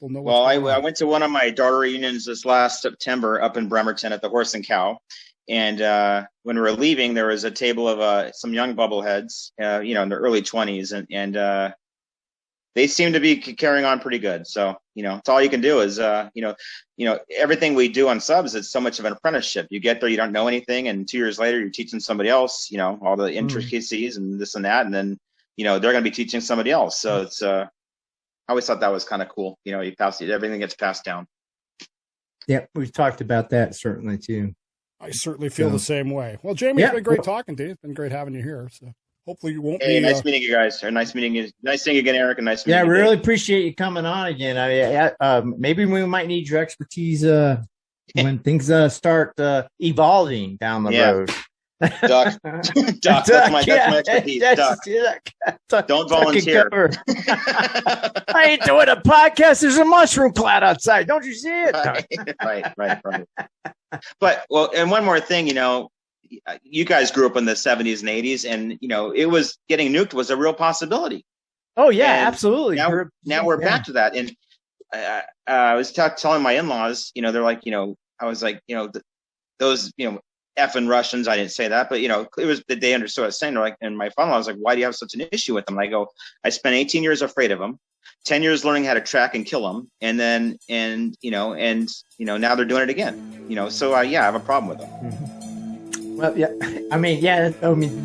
know. Well, I went to one of my daughter reunions this last September up in Bremerton at the Horse and Cow, and when we were leaving, there was a table of some young bubbleheads, in their early 20s, and they seem to be carrying on pretty good. So it's all you can do is everything we do on subs. It's so much of an apprenticeship. You get there, you don't know anything, and 2 years later, you're teaching somebody else. All the intricacies and this and that, and then they're going to be teaching somebody else. So it's I always thought that was kind of cool. You pass it, everything gets passed down. Yeah, we've talked about that certainly too. I certainly feel the same way. Well, Jamie, it's been great talking to you. It's been great having you here. So hopefully you won't be... nice meeting you guys. Or nice meeting you. Nice seeing you again, Eric. And nice meeting you. Yeah, we really appreciate you coming on again. Maybe we might need your expertise when things start evolving down the road. Duck. That's my expertise. Duck. Don't volunteer. I ain't doing a podcast. There's a mushroom cloud outside. Don't you see it? Right. But, and one more thing, you guys grew up in the 70s and 80s, and, it was getting nuked was a real possibility. Oh, yeah, and absolutely. Now we're back to that. And I was telling my in-laws, they're like, I was like, those, effing Russians. I didn't say that, but it was that they understood what I was saying. They're like, and my father-in-law was like, why do you have such an issue with them? And I go, I spent 18 years afraid of them, 10 years learning how to track and kill them. And then, now they're doing it again, so I have a problem with them. Mm-hmm. Well,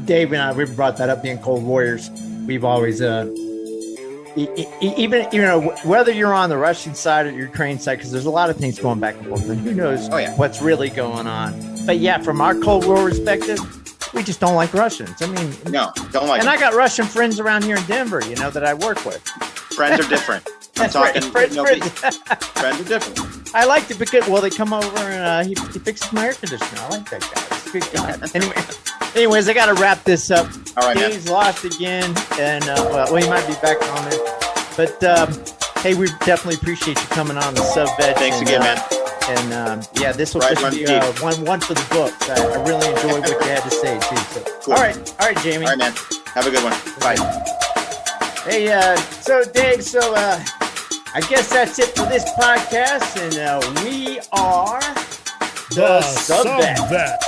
Dave and I, we brought that up being Cold Warriors. We've always, even whether you're on the Russian side or Ukraine side, because there's a lot of things going back and forth, and who knows what's really going on. But yeah, from our Cold War perspective, we just don't like Russians. No, don't like. And I got Russian friends around here in Denver, that I work with. Friends are different. I'm talking friends are different. I liked it because they come over and he fixes my air conditioner. I like that guy. He's a good guy. Anyways, I got to wrap this up. All right, Dave's lost again, and he might be back on it. But hey, we definitely appreciate you coming on the SubVet. Thanks again, man. And this will just be one for the books. I really enjoyed what you had to say too. So, cool. All right, Jamie. All right, man. Have a good one. Bye. Hey, so Dave, I guess that's it for this podcast, and we are the SubVet.